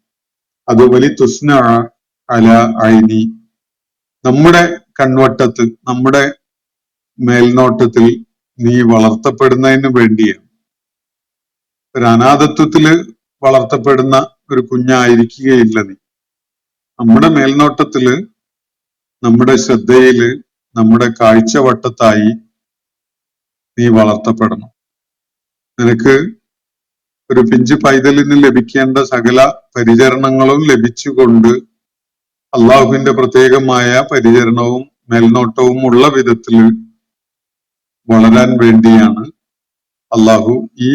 അത് വലി തുസ്ന അല ഐനി, നമ്മുടെ കൺവട്ടത്ത് നമ്മുടെ മേൽനോട്ടത്തിൽ നീ വളർത്തപ്പെടുന്നതിന് വേണ്ടിയാണ്. ഒരു അനാഥത്വത്തില് വളർത്തപ്പെടുന്ന ഒരു കുഞ്ഞായിരിക്കുകയില്ല നീ. നമ്മുടെ മേൽനോട്ടത്തില്, നമ്മുടെ ശ്രദ്ധയില്, നമ്മുടെ കാഴ്ചവട്ടത്തായി നീ വളർത്തപ്പെടണം. നിനക്ക് ഒരു പിഞ്ചു പൈതലിന് ലഭിക്കേണ്ട സകല പരിചരണങ്ങളും ലഭിച്ചുകൊണ്ട് അള്ളാഹുവിന്റെ പ്രത്യേകമായ പരിചരണവും മേൽനോട്ടവും ഉള്ള വിധത്തിൽ വളരാൻ വേണ്ടിയാണ് അള്ളാഹു ഈ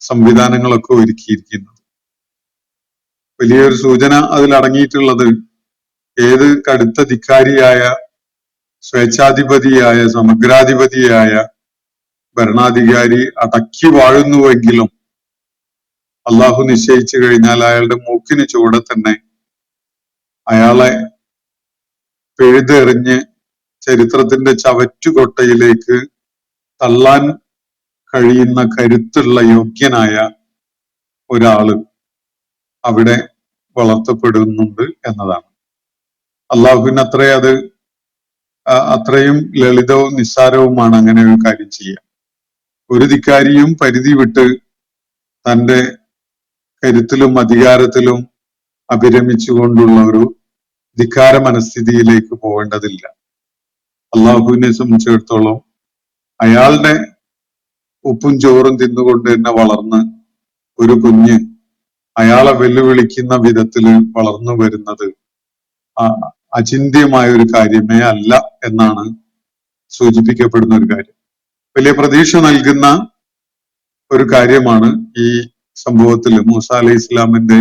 സംവിധാനങ്ങളൊക്കെ ഒരുക്കിയിരിക്കുന്നത്. വലിയൊരു സൂചന അതിൽ അടങ്ങിയിട്ടുള്ളത്, ഏത് കടുത്ത ധിക്കാരിയായ സ്വേച്ഛാധിപതിയായ സമഗ്രാധിപതിയായ ഭരണാധികാരി അടക്കി വാഴുന്നുവെങ്കിലും അള്ളാഹു നിശ്ചയിച്ചു കഴിഞ്ഞാൽ അയാളുടെ മൂക്കിന് ചുവടെ തന്നെ അയാളെ പിഴുതെറിഞ്ഞ് ചരിത്രത്തിന്റെ ചവറ്റുകൊട്ടയിലേക്ക് തള്ളാൻ കഴിയുന്ന കരുത്തുള്ള യോഗ്യനായ ഒരാള് അവിടെ വളർത്തപ്പെടുന്നുണ്ട് എന്നതാണ്. അള്ളാഹുവിന് അത്രയും ലളിതവും നിസ്സാരവുമാണ് അങ്ങനെ ഒരു കാര്യം ചെയ്യാൻ. ഒരു ധിക്കാരിയും പരിധി വിട്ട് തന്റെ കരുത്തിലും അധികാരത്തിലും അഭിരമിച്ചുകൊണ്ടുള്ള ഒരു ധിക്കാര മനസ്ഥിതിയിലേക്ക് പോകേണ്ടതില്ല. അള്ളാഹുവിനെ സംബന്ധിച്ചിടത്തോളം അയാളുടെ ഉപ്പും ചോറും തിന്നുകൊണ്ട് തന്നെ വളർന്ന് ഒരു കുഞ്ഞ് അയാളെ വെല്ലുവിളിക്കുന്ന വിധത്തില് വളർന്നു വരുന്നത് അചിന്ത്യമായ ഒരു കാര്യമേ അല്ല എന്നാണ് സൂചിപ്പിക്കപ്പെടുന്ന ഒരു കാര്യം. വലിയ പ്രതീക്ഷ നൽകുന്ന ഒരു കാര്യമാണ് ഈ സംഭവത്തിൽ മൂസ അലൈഹി ഇസ്ലാമിന്റെ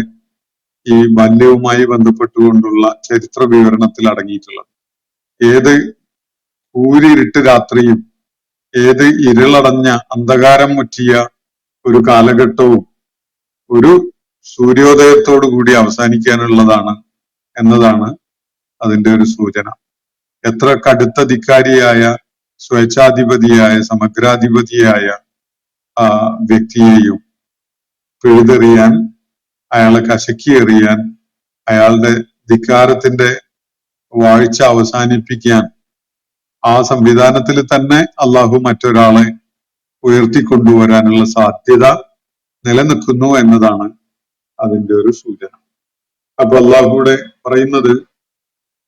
ഈ ബാല്യവുമായി ബന്ധപ്പെട്ടുകൊണ്ടുള്ള ചരിത്ര വിവരണത്തിൽ അടങ്ങിയിട്ടുള്ളത്. ഏത് കൂരിരുട്ട് രാത്രിയും ഏത് ഇരുളടഞ്ഞ അന്ധകാരം മുറ്റിയ ഒരു കാലഘട്ടവും ഒരു സൂര്യോദയത്തോടു കൂടി അവസാനിക്കാനുള്ളതാണ് എന്നതാണ് അതിന്റെ ഒരു സൂചന. എത്ര കടുത്ത ധിക്കാരിയായ സ്വേച്ഛാധിപതിയായ സമഗ്രാധിപതിയായ വ്യക്തിയെയും പിഴുതെറിയാൻ, അയാളെ കശക്കി എറിയാൻ, അയാളുടെ ധിക്കാരത്തിന്റെ വാഴ്ച അവസാനിപ്പിക്കാൻ ആ സംവിധാനത്തിൽ തന്നെ അള്ളാഹു മറ്റൊരാളെ ഉയർത്തിക്കൊണ്ടുവരാനുള്ള സാധ്യത നിലനിൽക്കുന്നു എന്നതാണ് അതിന്റെ ഒരു സൂചന. അപ്പൊ അള്ളാഹുവിടെ പറയുന്നത്,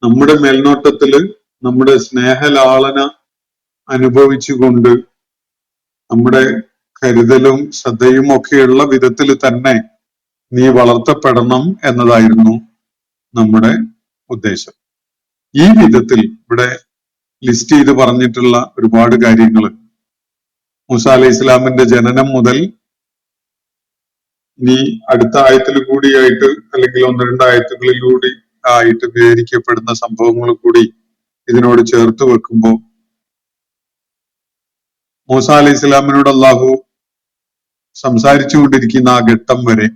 നമ്മുടെ മേൽനോട്ടത്തില് നമ്മുടെ സ്നേഹലാളന അനുഭവിച്ചുകൊണ്ട് നമ്മുടെ കരുതലും ശ്രദ്ധയും ഒക്കെയുള്ള വിധത്തിൽ തന്നെ നീ വളർത്തപ്പെടണം എന്നതായിരുന്നു നമ്മുടെ ഉദ്ദേശം. ഈ വിധത്തിൽ ഇവിടെ ലിസ്റ്റ് ചെയ്ത് പറഞ്ഞിട്ടുള്ള ഒരുപാട് കാര്യങ്ങൾ മൂസ അലൈഹി ഇസ്ലാമിന്റെ ജനനം മുതൽ ഇനി അടുത്ത ആയത്തിൽ കൂടിയായിട്ട് അല്ലെങ്കിൽ ഒന്ന് രണ്ട് ആയത്തുകളിലൂടെ ആയിട്ട് വിവരിക്കപ്പെടുന്ന സംഭവങ്ങൾ കൂടി ഇതിനോട് ചേർത്ത് വെക്കുമ്പോൾ മൂസ അലൈഹി ഇസ്ലാമിനോട് അള്ളാഹു സംസാരിച്ചു കൊണ്ടിരിക്കുന്ന ആ ഘട്ടം വരെ,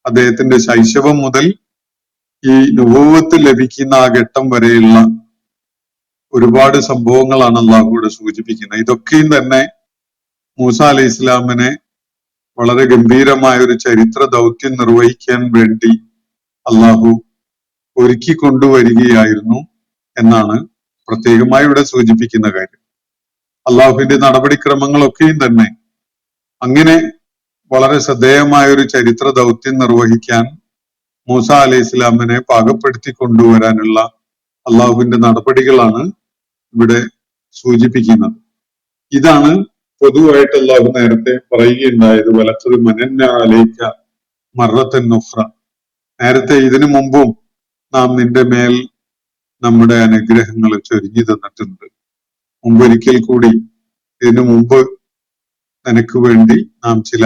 അദ്ദേഹത്തിന്റെ ശൈശവം മുതൽ ഈ നുബുവ്വത്ത് ലഭിക്കുന്ന ആ ഘട്ടം വരെയുള്ള ഒരുപാട് സംഭവങ്ങളാണ് അള്ളാഹു ഇവിടെ സൂചിപ്പിക്കുന്നത്. ഇതൊക്കെയും തന്നെ മൂസ അലൈഹി ഇസ്ലാമിനെ വളരെ ഗംഭീരമായ ഒരു ചരിത്ര ദൗത്യം നിർവഹിക്കാൻ വേണ്ടി അള്ളാഹു ഒരുക്കി കൊണ്ടുവരികയായിരുന്നു എന്നാണ് പ്രത്യേകമായി ഇവിടെ സൂചിപ്പിക്കുന്ന കാര്യം. അള്ളാഹുവിന്റെ നടപടിക്രമങ്ങളൊക്കെയും തന്നെ അങ്ങനെ വളരെ ശ്രദ്ധേയമായ ഒരു ചരിത്ര ദൗത്യം നിർവഹിക്കാൻ മൂസ അലൈഹി ഇസ്ലാമിനെ പാകപ്പെടുത്തി കൊണ്ടുവരാനുള്ള അള്ളാഹുവിന്റെ നടപടികളാണ് ഇവിടെ സൂചിപ്പിക്കുന്നത്. ഇതാണ് പൊതുവായിട്ട് അള്ളാഹു നേരത്തെ പറയുകയുണ്ടായത്, വലച്ചത് മനന്ന അലൈക്ക മറത്തൻ നുഫ്ര. നേരത്തെ ഇതിനു മുമ്പും നാം നിന്റെ മേൽ നമ്മുടെ അനുഗ്രഹങ്ങൾ ചൊരിഞ്ഞു തന്നിട്ടുണ്ട്. മുമ്പൊരിക്കൽ കൂടി ഇതിനു മുമ്പ് നിനക്ക് വേണ്ടി നാം ചില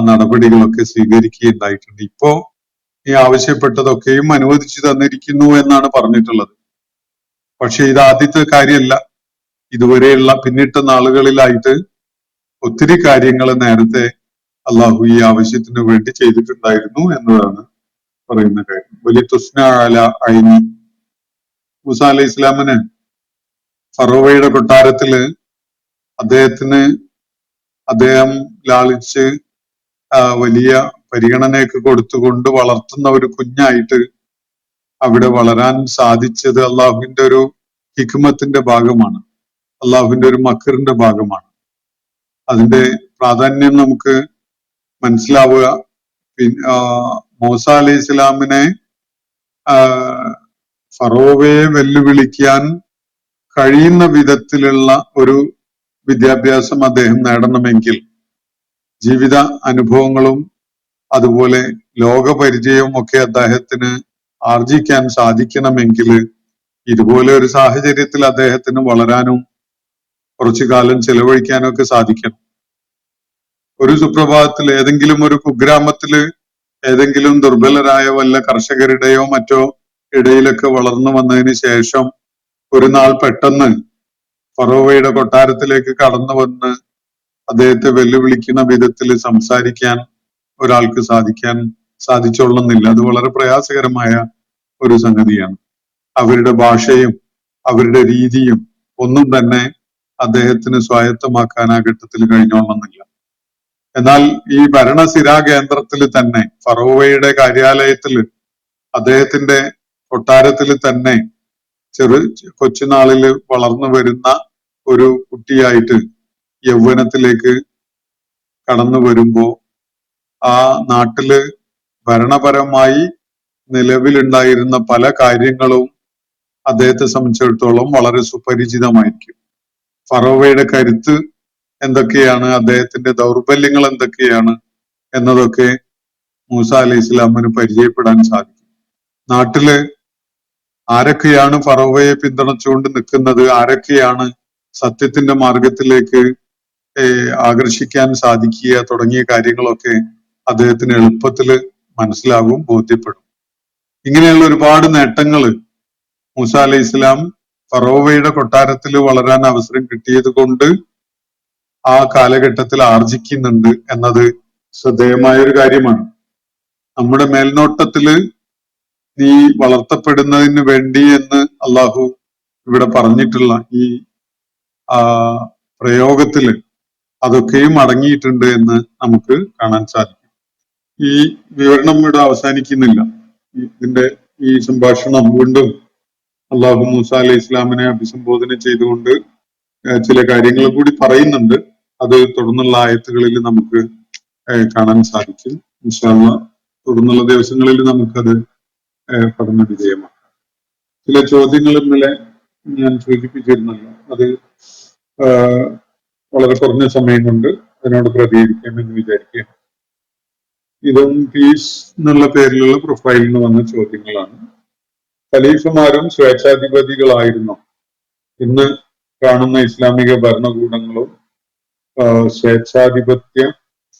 നടപടികളൊക്കെ സ്വീകരിക്കുകയുണ്ടായിട്ടുണ്ട്. ഇപ്പോ ഈ ആവശ്യപ്പെട്ടതൊക്കെയും അനുവദിച്ചു തന്നിരിക്കുന്നു എന്നാണ് പറഞ്ഞിട്ടുള്ളത്. പക്ഷെ ഇത് ആദ്യത്തെ കാര്യമല്ല. ഇതുവരെയുള്ള പിന്നിട്ട നാളുകളിലായിട്ട് ഒത്തിരി കാര്യങ്ങൾ നേരത്തെ അള്ളാഹു ഈ ആവശ്യത്തിന് വേണ്ടി ചെയ്തിട്ടുണ്ടായിരുന്നു എന്നതാണ് പറയുന്ന കാര്യം. വലിയ തുസ്ന അല ഐനി. മൂസ അലൈഹി ഇസ്ലാമിന് ഫറോവയുടെ കൊട്ടാരത്തില് അദ്ദേഹം ലാളിച്ച് വലിയ പരിഗണനയൊക്കെ കൊടുത്തുകൊണ്ട് വളർത്തുന്ന ഒരു കുഞ്ഞായിട്ട് അവിടെ വളരാൻ സാധിച്ചത് അള്ളാഹുവിന്റെ ഒരു ഹിക്മത്തിന്റെ ഭാഗമാണ്, അള്ളാഹുവിന്റെ ഒരു മക്കറിന്റെ ഭാഗമാണ്. അതിന്റെ പ്രാധാന്യം നമുക്ക് മനസ്സിലാവുക മൂസ അലൈഹി ഇസ്ലാമിനെ ഫറോവയെ വെല്ലുവിളിക്കാൻ കഴിയുന്ന വിധത്തിലുള്ള ഒരു വിദ്യാഭ്യാസം അദ്ദേഹം നേടണമെങ്കിൽ, ജീവിത അനുഭവങ്ങളും അതുപോലെ ലോകപരിചയവും ഒക്കെ അദ്ദേഹത്തിന് ആർജിക്കാൻ സാധിക്കണമെങ്കിൽ ഇതുപോലെ ഒരു സാഹചര്യത്തിൽ അദ്ദേഹത്തിന് വളരാനും കുറച്ചു കാലം ചെലവഴിക്കാനും ഒക്കെ സാധിക്കണം. ഒരു സുപ്രഭാതത്തിൽ ഏതെങ്കിലും ഒരു കുഗ്രാമത്തില് ഏതെങ്കിലും ദുർബലരായ വല്ല കർഷകരുടെയോ മറ്റോ ഇടയിലൊക്കെ വളർന്നു വന്നതിന് ശേഷം ഒരു നാൾ പെട്ടെന്ന് ഫറോവയുടെ കൊട്ടാരത്തിലേക്ക് കടന്നു വന്ന് അദ്ദേഹത്തെ വെല്ലുവിളിക്കുന്ന വിധത്തിൽ സംസാരിക്കാൻ ഒരാൾക്ക് സാധിച്ചോളുന്നില്ല. അത് വളരെ പ്രയാസകരമായ ഒരു സംഗതിയാണ്. അവരുടെ ഭാഷയും അവരുടെ രീതിയും ഒന്നും തന്നെ അദ്ദേഹത്തിന് സ്വായത്തമാക്കാൻ ആ ഘട്ടത്തിൽ കഴിഞ്ഞോളണമെന്നില്ല. എന്നാൽ ഈ ഭരണസിരാ കേന്ദ്രത്തിൽ തന്നെ ഫറോവയുടെ കാര്യാലയത്തിൽ അദ്ദേഹത്തിന്റെ കൊട്ടാരത്തിൽ തന്നെ കൊച്ചുനാളില് വളർന്നു വരുന്ന ഒരു കുട്ടിയായിട്ട് യൗവനത്തിലേക്ക് കടന്നു വരുമ്പോ ആ നാട്ടില് ഭരണപരമായി നിലവിലുണ്ടായിരുന്ന പല കാര്യങ്ങളും അദ്ദേഹത്തെ സംബന്ധിച്ചിടത്തോളം വളരെ സുപരിചിതമായിരിക്കും. ഫറോവയുടെ കരുത്ത് എന്തൊക്കെയാണ്, അദ്ദേഹത്തിന്റെ ദൗർബല്യങ്ങൾ എന്തൊക്കെയാണ് എന്നതൊക്കെ മൂസ അലൈഹി ഇസ്ലാമിന് പരിചയപ്പെടാൻ സാധിക്കും. നാട്ടില് ആരൊക്കെയാണ് ഫറോവയെ പിന്തുണച്ചുകൊണ്ട് നിൽക്കുന്നത്, ആരൊക്കെയാണ് സത്യത്തിന്റെ മാർഗത്തിലേക്ക് ആകർഷിക്കാൻ സാധിക്കുക തുടങ്ങിയ കാര്യങ്ങളൊക്കെ അദ്ദേഹത്തിന് എളുപ്പത്തില് മനസ്സിലാകും, ബോധ്യപ്പെടും. ഇങ്ങനെയുള്ള ഒരുപാട് നേട്ടങ്ങള് മൂസ അലൈഹി ഇസ്ലാം ഫറോവയുടെ കൊട്ടാരത്തിൽ വളരാൻ അവസരം കിട്ടിയത് കൊണ്ട് ആ കാലഘട്ടത്തിൽ ആർജിക്കുന്നുണ്ട് എന്നത് ശ്രദ്ധേയമായ ഒരു കാര്യമാണ്. നമ്മുടെ മേൽനോട്ടത്തില് നീ വളർത്തപ്പെടുന്നതിന് വേണ്ടി എന്ന് അള്ളാഹു ഇവിടെ പറഞ്ഞിട്ടുള്ള ഈ പ്രയോഗത്തില് അതൊക്കെയും അടങ്ങിയിട്ടുണ്ട് എന്ന് നമുക്ക് കാണാൻ സാധിക്കും. ഈ വിവരണം ഇവിടെ അവസാനിക്കുന്നില്ല. ഇതിന്റെ ഈ സംഭാഷണം വീണ്ടും അള്ളാഹു മൂസ അലൈഹി ഇസ്ലാമിനെ അഭിസംബോധന ചെയ്തുകൊണ്ട് ചില കാര്യങ്ങൾ കൂടി പറയുന്നുണ്ട്. അത് തുടർന്നുള്ള ആയത്തുകളിൽ നമുക്ക് കാണാൻ സാധിക്കും. ഇൻഷാ അല്ലാഹ് തുടർന്നുള്ള ദിവസങ്ങളിൽ നമുക്കത് പഠന വിധേയമാക്കാം. ചില ചോദ്യങ്ങൾ ഇന്നലെ ഞാൻ സൂചിപ്പിച്ചിരുന്നല്ലോ, അത് വളരെ കുറഞ്ഞ സമയം കൊണ്ട് അതിനോട് പ്രതികരിക്കാമെന്ന് വിചാരിക്കുകയാണ്. ഇതും പീസ് എന്നുള്ള പേരിലുള്ള പ്രൊഫൈലിൽ നിന്ന് വന്ന ചോദ്യങ്ങളാണ്. ഖലീഫമാരും സ്വേച്ഛാധിപതികളായിരുന്നു. ഇന്ന് കാണുന്ന ഇസ്ലാമിക ഭരണകൂടങ്ങളും സ്വേച്ഛാധിപത്യ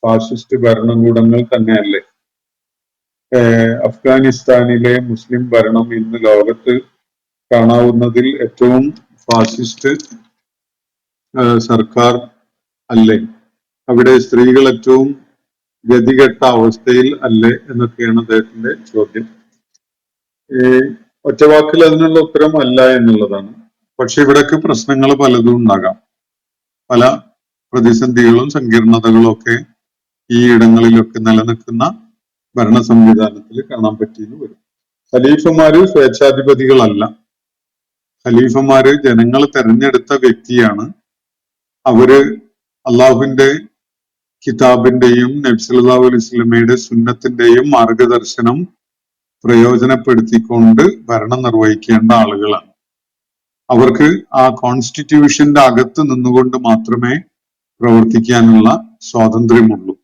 ഫാഷിസ്റ്റ് ഭരണകൂടങ്ങൾ തന്നെയല്ലേ? അഫ്ഗാനിസ്ഥാനിലെ മുസ്ലിം ഭരണം ഇന്ന് ലോകത്ത് കാണാവുന്നതിൽ ഏറ്റവും ഫാസിസ്റ്റ് സർക്കാർ അല്ലേ? അവിടെ സ്ത്രീകൾ ഏറ്റവും ഗതികെട്ട അവസ്ഥയിൽ അല്ലേ എന്നൊക്കെയാണ് അദ്ദേഹത്തിന്റെ ചോദ്യം. ഒറ്റവാക്കിൽ അതിനുള്ള ഉത്തരം അല്ല എന്നുള്ളതാണ്. പക്ഷെ ഇവിടേക്ക് പ്രശ്നങ്ങൾ പലതും ഉണ്ടാകാം. പല പ്രതിസന്ധികളും സങ്കീർണതകളും ഒക്കെ ഈ ഇടങ്ങളിലൊക്കെ നിലനിൽക്കുന്ന ഭരണ സംവിധാനത്തിൽ കാണാൻ പറ്റിയെന്ന് വരും. ഖലീഫമാര് സ്വേച്ഛാധിപതികളല്ല. ഖലീഫമാര് ജനങ്ങൾ തെരഞ്ഞെടുത്ത വ്യക്തിയാണ്. അവര് അള്ളാഹുവിന്റെ കിതാബിന്റെയും നബി സല്ലല്ലാഹു അലൈഹി വസല്ലമയുടെ സുന്നത്തിന്റെയും മാർഗദർശനം പ്രയോജനപ്പെടുത്തിക്കൊണ്ട് ഭരണം നിർവഹിക്കേണ്ട ആളുകളാണ്. അവർക്ക് ആ കോൺസ്റ്റിറ്റ്യൂഷന്റെ അകത്ത് നിന്നുകൊണ്ട് മാത്രമേ പ്രവർത്തിക്കാനുള്ള സ്വാതന്ത്ര്യമുള്ളൂ.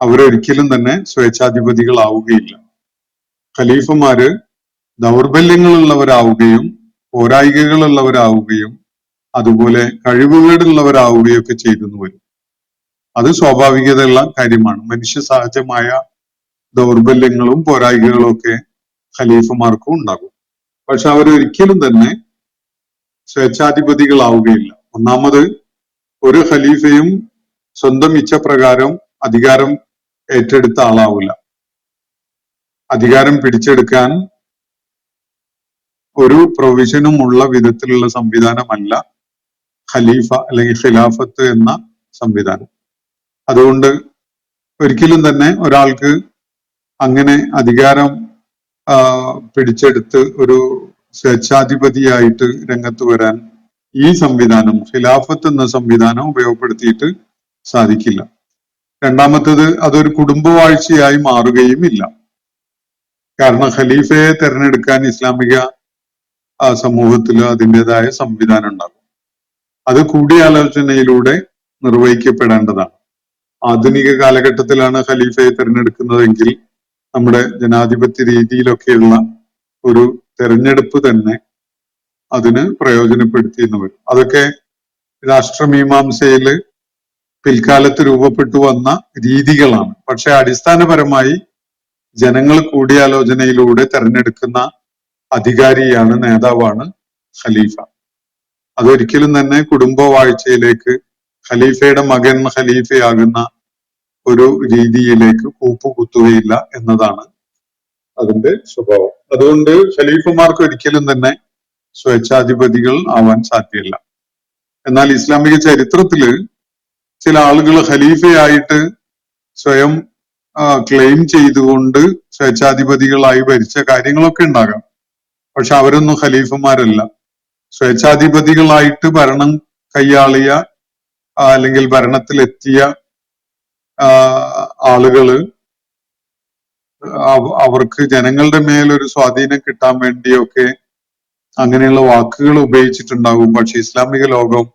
അവരൊരിക്കലും തന്നെ സ്വേച്ഛാധിപതികളാവുകയില്ല. ഖലീഫമാര് ദൗർബല്യങ്ങളുള്ളവരാവുകയും പോരായികകളുള്ളവരാവുകയും അതുപോലെ കഴിവുകേടുള്ളവരാവുകയും ഒക്കെ ചെയ്തെന്ന് വരും. അത് സ്വാഭാവികതയുള്ള കാര്യമാണ്. മനുഷ്യ സഹജമായ ദൗർബല്യങ്ങളും പോരായികകളും ഒക്കെ ഖലീഫമാർക്കും ഉണ്ടാകും. പക്ഷെ അവരൊരിക്കലും തന്നെ സ്വേച്ഛാധിപതികളാവുകയില്ല. ഒന്നാമത്, ഒരു ഖലീഫയും സ്വന്തം ഇച്ഛപ്രകാരം അധികാരം ഏറ്റെടുത്ത ആളാവില്ല. അധികാരം പിടിച്ചെടുക്കാൻ ഒരു പ്രൊവിഷനും ഉള്ള വിധത്തിലുള്ള സംവിധാനമല്ല ഖലീഫ അല്ലെങ്കിൽ ഖിലാഫത്ത് എന്ന സംവിധാനം. അതുകൊണ്ട് ഒരിക്കലും തന്നെ ഒരാൾക്ക് അങ്ങനെ അധികാരം പിടിച്ചെടുത്ത് ഒരു സ്വേച്ഛാധിപതിയായിട്ട് രംഗത്ത് വരാൻ ഈ സംവിധാനം, ഖിലാഫത്ത് എന്ന സംവിധാനം ഉപയോഗപ്പെടുത്തിയിട്ട് സാധിക്കില്ല. രണ്ടാമത്തത്, അതൊരു കുടുംബവാഴ്ചയായി മാറുകയും ഇല്ല. കാരണം ഖലീഫയെ തെരഞ്ഞെടുക്കാൻ ഇസ്ലാമിക സമൂഹത്തിൽ അതിൻ്റെതായ സംവിധാനം ഉണ്ടാകും. അത് കൂടിയാലോചനയിലൂടെ നിർവഹിക്കപ്പെടേണ്ടതാണ്. ആധുനിക കാലഘട്ടത്തിലാണ് ഖലീഫയെ തെരഞ്ഞെടുക്കുന്നതെങ്കിൽ നമ്മുടെ ജനാധിപത്യ രീതിയിലൊക്കെയുള്ള ഒരു തെരഞ്ഞെടുപ്പ് തന്നെ അതിന് പ്രയോജനപ്പെടുത്തിയെന്ന് വരും. അതൊക്കെ രാഷ്ട്രമീമാംസയില് പിൽക്കാലത്ത് രൂപപ്പെട്ടു വന്ന രീതികളാണ്. പക്ഷെ അടിസ്ഥാനപരമായി ജനങ്ങൾ കൂടിയാലോചനയിലൂടെ തെരഞ്ഞെടുക്കുന്ന അധികാരിയാണ്, നേതാവാണ് ഖലീഫ. അതൊരിക്കലും തന്നെ കുടുംബവാഴ്ചയിലേക്ക്, ഖലീഫയുടെ മകൻ ഖലീഫയാകുന്ന ഒരു രീതിയിലേക്ക് കൂപ്പുകുത്തുകയില്ല എന്നതാണ് അതിന്റെ സ്വഭാവം. അതുകൊണ്ട് ഖലീഫമാർക്ക് ഒരിക്കലും തന്നെ സ്വേച്ഛാധിപതികൾ ആവാൻ സാധ്യമല്ല. എന്നാൽ ഇസ്ലാമിക ചരിത്രത്തില് ചില ആളുകൾ ഖലീഫയായിട്ട് സ്വയം ക്ലെയിം ചെയ്തുകൊണ്ട് സ്വേച്ഛാധിപതികളായി ഭരിച്ച കാര്യങ്ങളൊക്കെ ഉണ്ടാകാം. പക്ഷെ അവരൊന്നും ഖലീഫമാരല്ല. സ്വേച്ഛാധിപതികളായിട്ട് ഭരണം കൈയാളിയ അല്ലെങ്കിൽ ഭരണത്തിലെത്തിയ ആളുകള് അവർക്ക് ജനങ്ങളുടെ മേലൊരു സ്വാധീനം കിട്ടാൻ വേണ്ടിയൊക്കെ അങ്ങനെയുള്ള വാക്കുകൾ ഉപയോഗിച്ചിട്ടുണ്ടാകും. പക്ഷെ ഇസ്ലാമിക ലോകം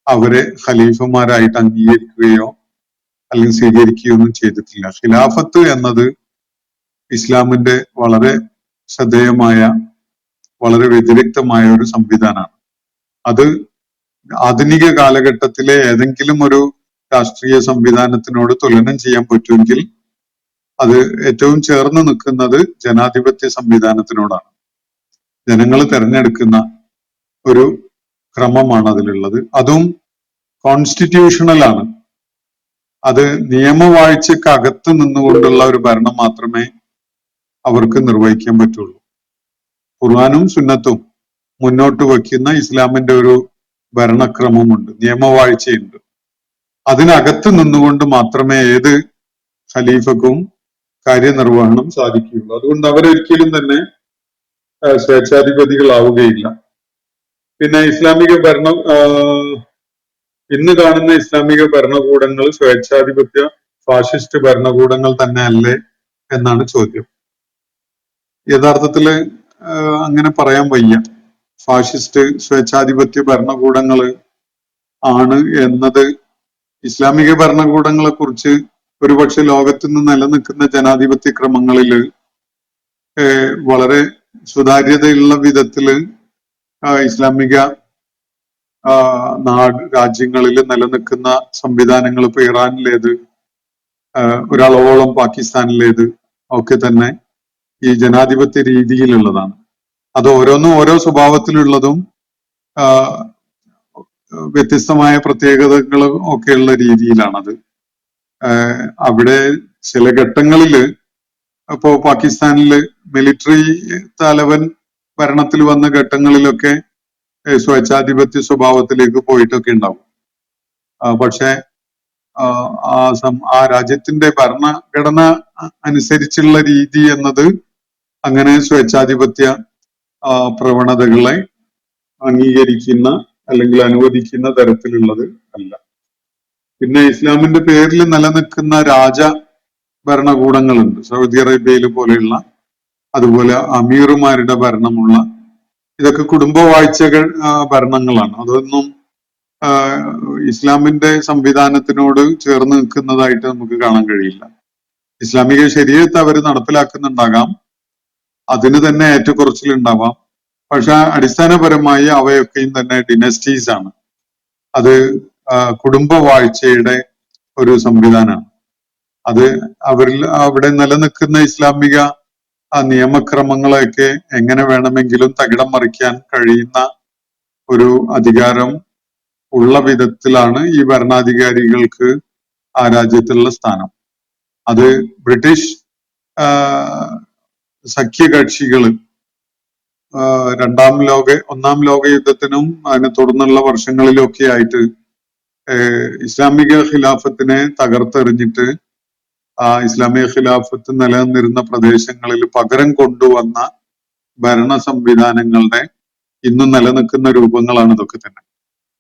അവരെ ഖലീഫമാരായിട്ട് അംഗീകരിക്കുകയോ അല്ലെങ്കിൽ സ്വീകരിക്കുകയോ ഒന്നും ചെയ്തിട്ടില്ല. ഖിലാഫത്ത് എന്നത് ഇസ്ലാമിന്റെ വളരെ ശ്രദ്ധേയമായ, വളരെ വ്യതിരിക്തമായ ഒരു സംവിധാനമാണ്. അത് ആധുനിക കാലഘട്ടത്തിലെ ഏതെങ്കിലും ഒരു രാഷ്ട്രീയ സംവിധാനത്തിനോട് തുലനം ചെയ്യാൻ പറ്റുമെങ്കിൽ അത് ഏറ്റവും ചേർന്ന് നിൽക്കുന്നത് ജനാധിപത്യ സംവിധാനത്തിനോടാണ്. ജനങ്ങൾ തെരഞ്ഞെടുക്കുന്ന ഒരു ക്രമമാണ് അതിലുള്ളത്. അതും കോൺസ്റ്റിറ്റ്യൂഷണൽ ആണ്. അത് നിയമവാഴ്ചക്ക് അകത്ത് നിന്നുകൊണ്ടുള്ള ഒരു ഭരണം മാത്രമേ അവർക്ക് നിർവഹിക്കാൻ പറ്റുള്ളൂ. ഖുർആനും സുന്നത്തും മുന്നോട്ട് വയ്ക്കുന്ന ഇസ്ലാമിന്റെ ഒരു ഭരണക്രമമുണ്ട്, നിയമവാഴ്ചയുണ്ട്. അതിനകത്ത് നിന്നുകൊണ്ട് മാത്രമേ ഏത് ഖലീഫക്കും കാര്യനിർവഹണം സാധിക്കുകയുള്ളൂ. അതുകൊണ്ട് അവരൊരിക്കലും തന്നെ സ്വേച്ഛാധിപതികളാവുകയില്ല. പിന്നെ ഇസ്ലാമിക ഭരണം, ഇന്ന് കാണുന്ന ഇസ്ലാമിക ഭരണകൂടങ്ങൾ സ്വേച്ഛാധിപത്യ ഫാഷിസ്റ്റ് ഭരണകൂടങ്ങൾ തന്നെ അല്ലേ എന്നാണ് ചോദ്യം. യഥാർത്ഥത്തില് അങ്ങനെ പറയാൻ വയ്യ. ഫാഷിസ്റ്റ് സ്വേച്ഛാധിപത്യ ഭരണകൂടങ്ങൾ ആണ് എന്നത് ഇസ്ലാമിക ഭരണകൂടങ്ങളെ കുറിച്ച് ഒരുപക്ഷെ ലോകത്ത് നിന്ന് നിലനിൽക്കുന്ന ജനാധിപത്യ ക്രമങ്ങളിൽ വളരെ സുതാര്യതയുള്ള വിധത്തില് ഇസ്ലാമിക രാജ്യങ്ങളിൽ നിലനിൽക്കുന്ന സംവിധാനങ്ങൾ, ഇപ്പൊ ഇറാനിലേത്, ഒരാളോളം പാകിസ്ഥാനിലേത് ഒക്കെ തന്നെ ഈ ജനാധിപത്യ രീതിയിലുള്ളതാണ്. അത് ഓരോന്നും ഓരോ സ്വഭാവത്തിലുള്ളതും വ്യത്യസ്തമായ പ്രത്യേകതകളും ഒക്കെയുള്ള രീതിയിലാണത്. അവിടെ ചില ഘട്ടങ്ങളില് ഇപ്പോ പാകിസ്ഥാനില് മിലിറ്ററി തലവൻ ഭരണത്തിൽ വന്ന ഘട്ടങ്ങളിലൊക്കെ സ്വേച്ഛാധിപത്യ സ്വഭാവത്തിലേക്ക് പോയിട്ടൊക്കെ ഉണ്ടാവും. പക്ഷെ ആ രാജ്യത്തിന്റെ ഭരണഘടന അനുസരിച്ചുള്ള രീതി എന്നത് അങ്ങനെ സ്വേച്ഛാധിപത്യ പ്രവണതകളെ അംഗീകരിക്കുന്ന അല്ലെങ്കിൽ അനുവദിക്കുന്ന തരത്തിലുള്ളത് അല്ല. പിന്നെ ഇസ്ലാമിന്റെ പേരിൽ നിലനിൽക്കുന്ന രാജ ഭരണകൂടങ്ങളുണ്ട് സൗദി അറേബ്യയിൽ പോലെയുള്ള, അതുപോലെ അമീറുമാരുടെ ഭരണമുള്ള, ഇതൊക്കെ കുടുംബവാഴ്ചകൾ ഭരണങ്ങളാണ്. അതൊന്നും ഇസ്ലാമിന്റെ സംവിധാനത്തിനോട് ചേർന്ന് നിൽക്കുന്നതായിട്ട് നമുക്ക് കാണാൻ കഴിയില്ല. ഇസ്ലാമിക ശരീഅത്ത് അവർ നടപ്പിലാക്കുന്നുണ്ടാകാം, അതിന് തന്നെ ഏറ്റക്കുറച്ചിലുണ്ടാവാം. പക്ഷെ അടിസ്ഥാനപരമായി അവയൊക്കെയും തന്നെ ഡിനസ്റ്റീസ് ആണ്. അത് കുടുംബവാഴ്ചയുടെ ഒരു സംവിധാനമാണ്. അത് അവിടെ നിലനിൽക്കുന്ന ഇസ്ലാമിക നിയമക്രമങ്ങളെയൊക്കെ എങ്ങനെ വേണമെങ്കിലും തകിടം മറിക്കാൻ കഴിയുന്ന ഒരു അധികാരം ഉള്ള വിധത്തിലാണ് ഈ ഭരണാധികാരികൾക്ക് ആ രാജ്യത്തുള്ള സ്ഥാനം. അത് ബ്രിട്ടീഷ് സഖ്യകക്ഷികള് ഒന്നാം ലോക യുദ്ധത്തിനും അതിനെ തുടർന്നുള്ള വർഷങ്ങളിലൊക്കെ ആയിട്ട് ഇസ്ലാമിക ഖിലാഫത്തിനെ തകർത്തെറിഞ്ഞിട്ട് ഇസ്ലാമിക ഖിലാഫത്ത് നിലനിന്നിരുന്ന പ്രദേശങ്ങളിൽ പകരം കൊണ്ടുവന്ന ഭരണ സംവിധാനങ്ങളുടെ ഇന്നും നിലനിൽക്കുന്ന രൂപങ്ങളാണ് ഇതൊക്കെ തന്നെ.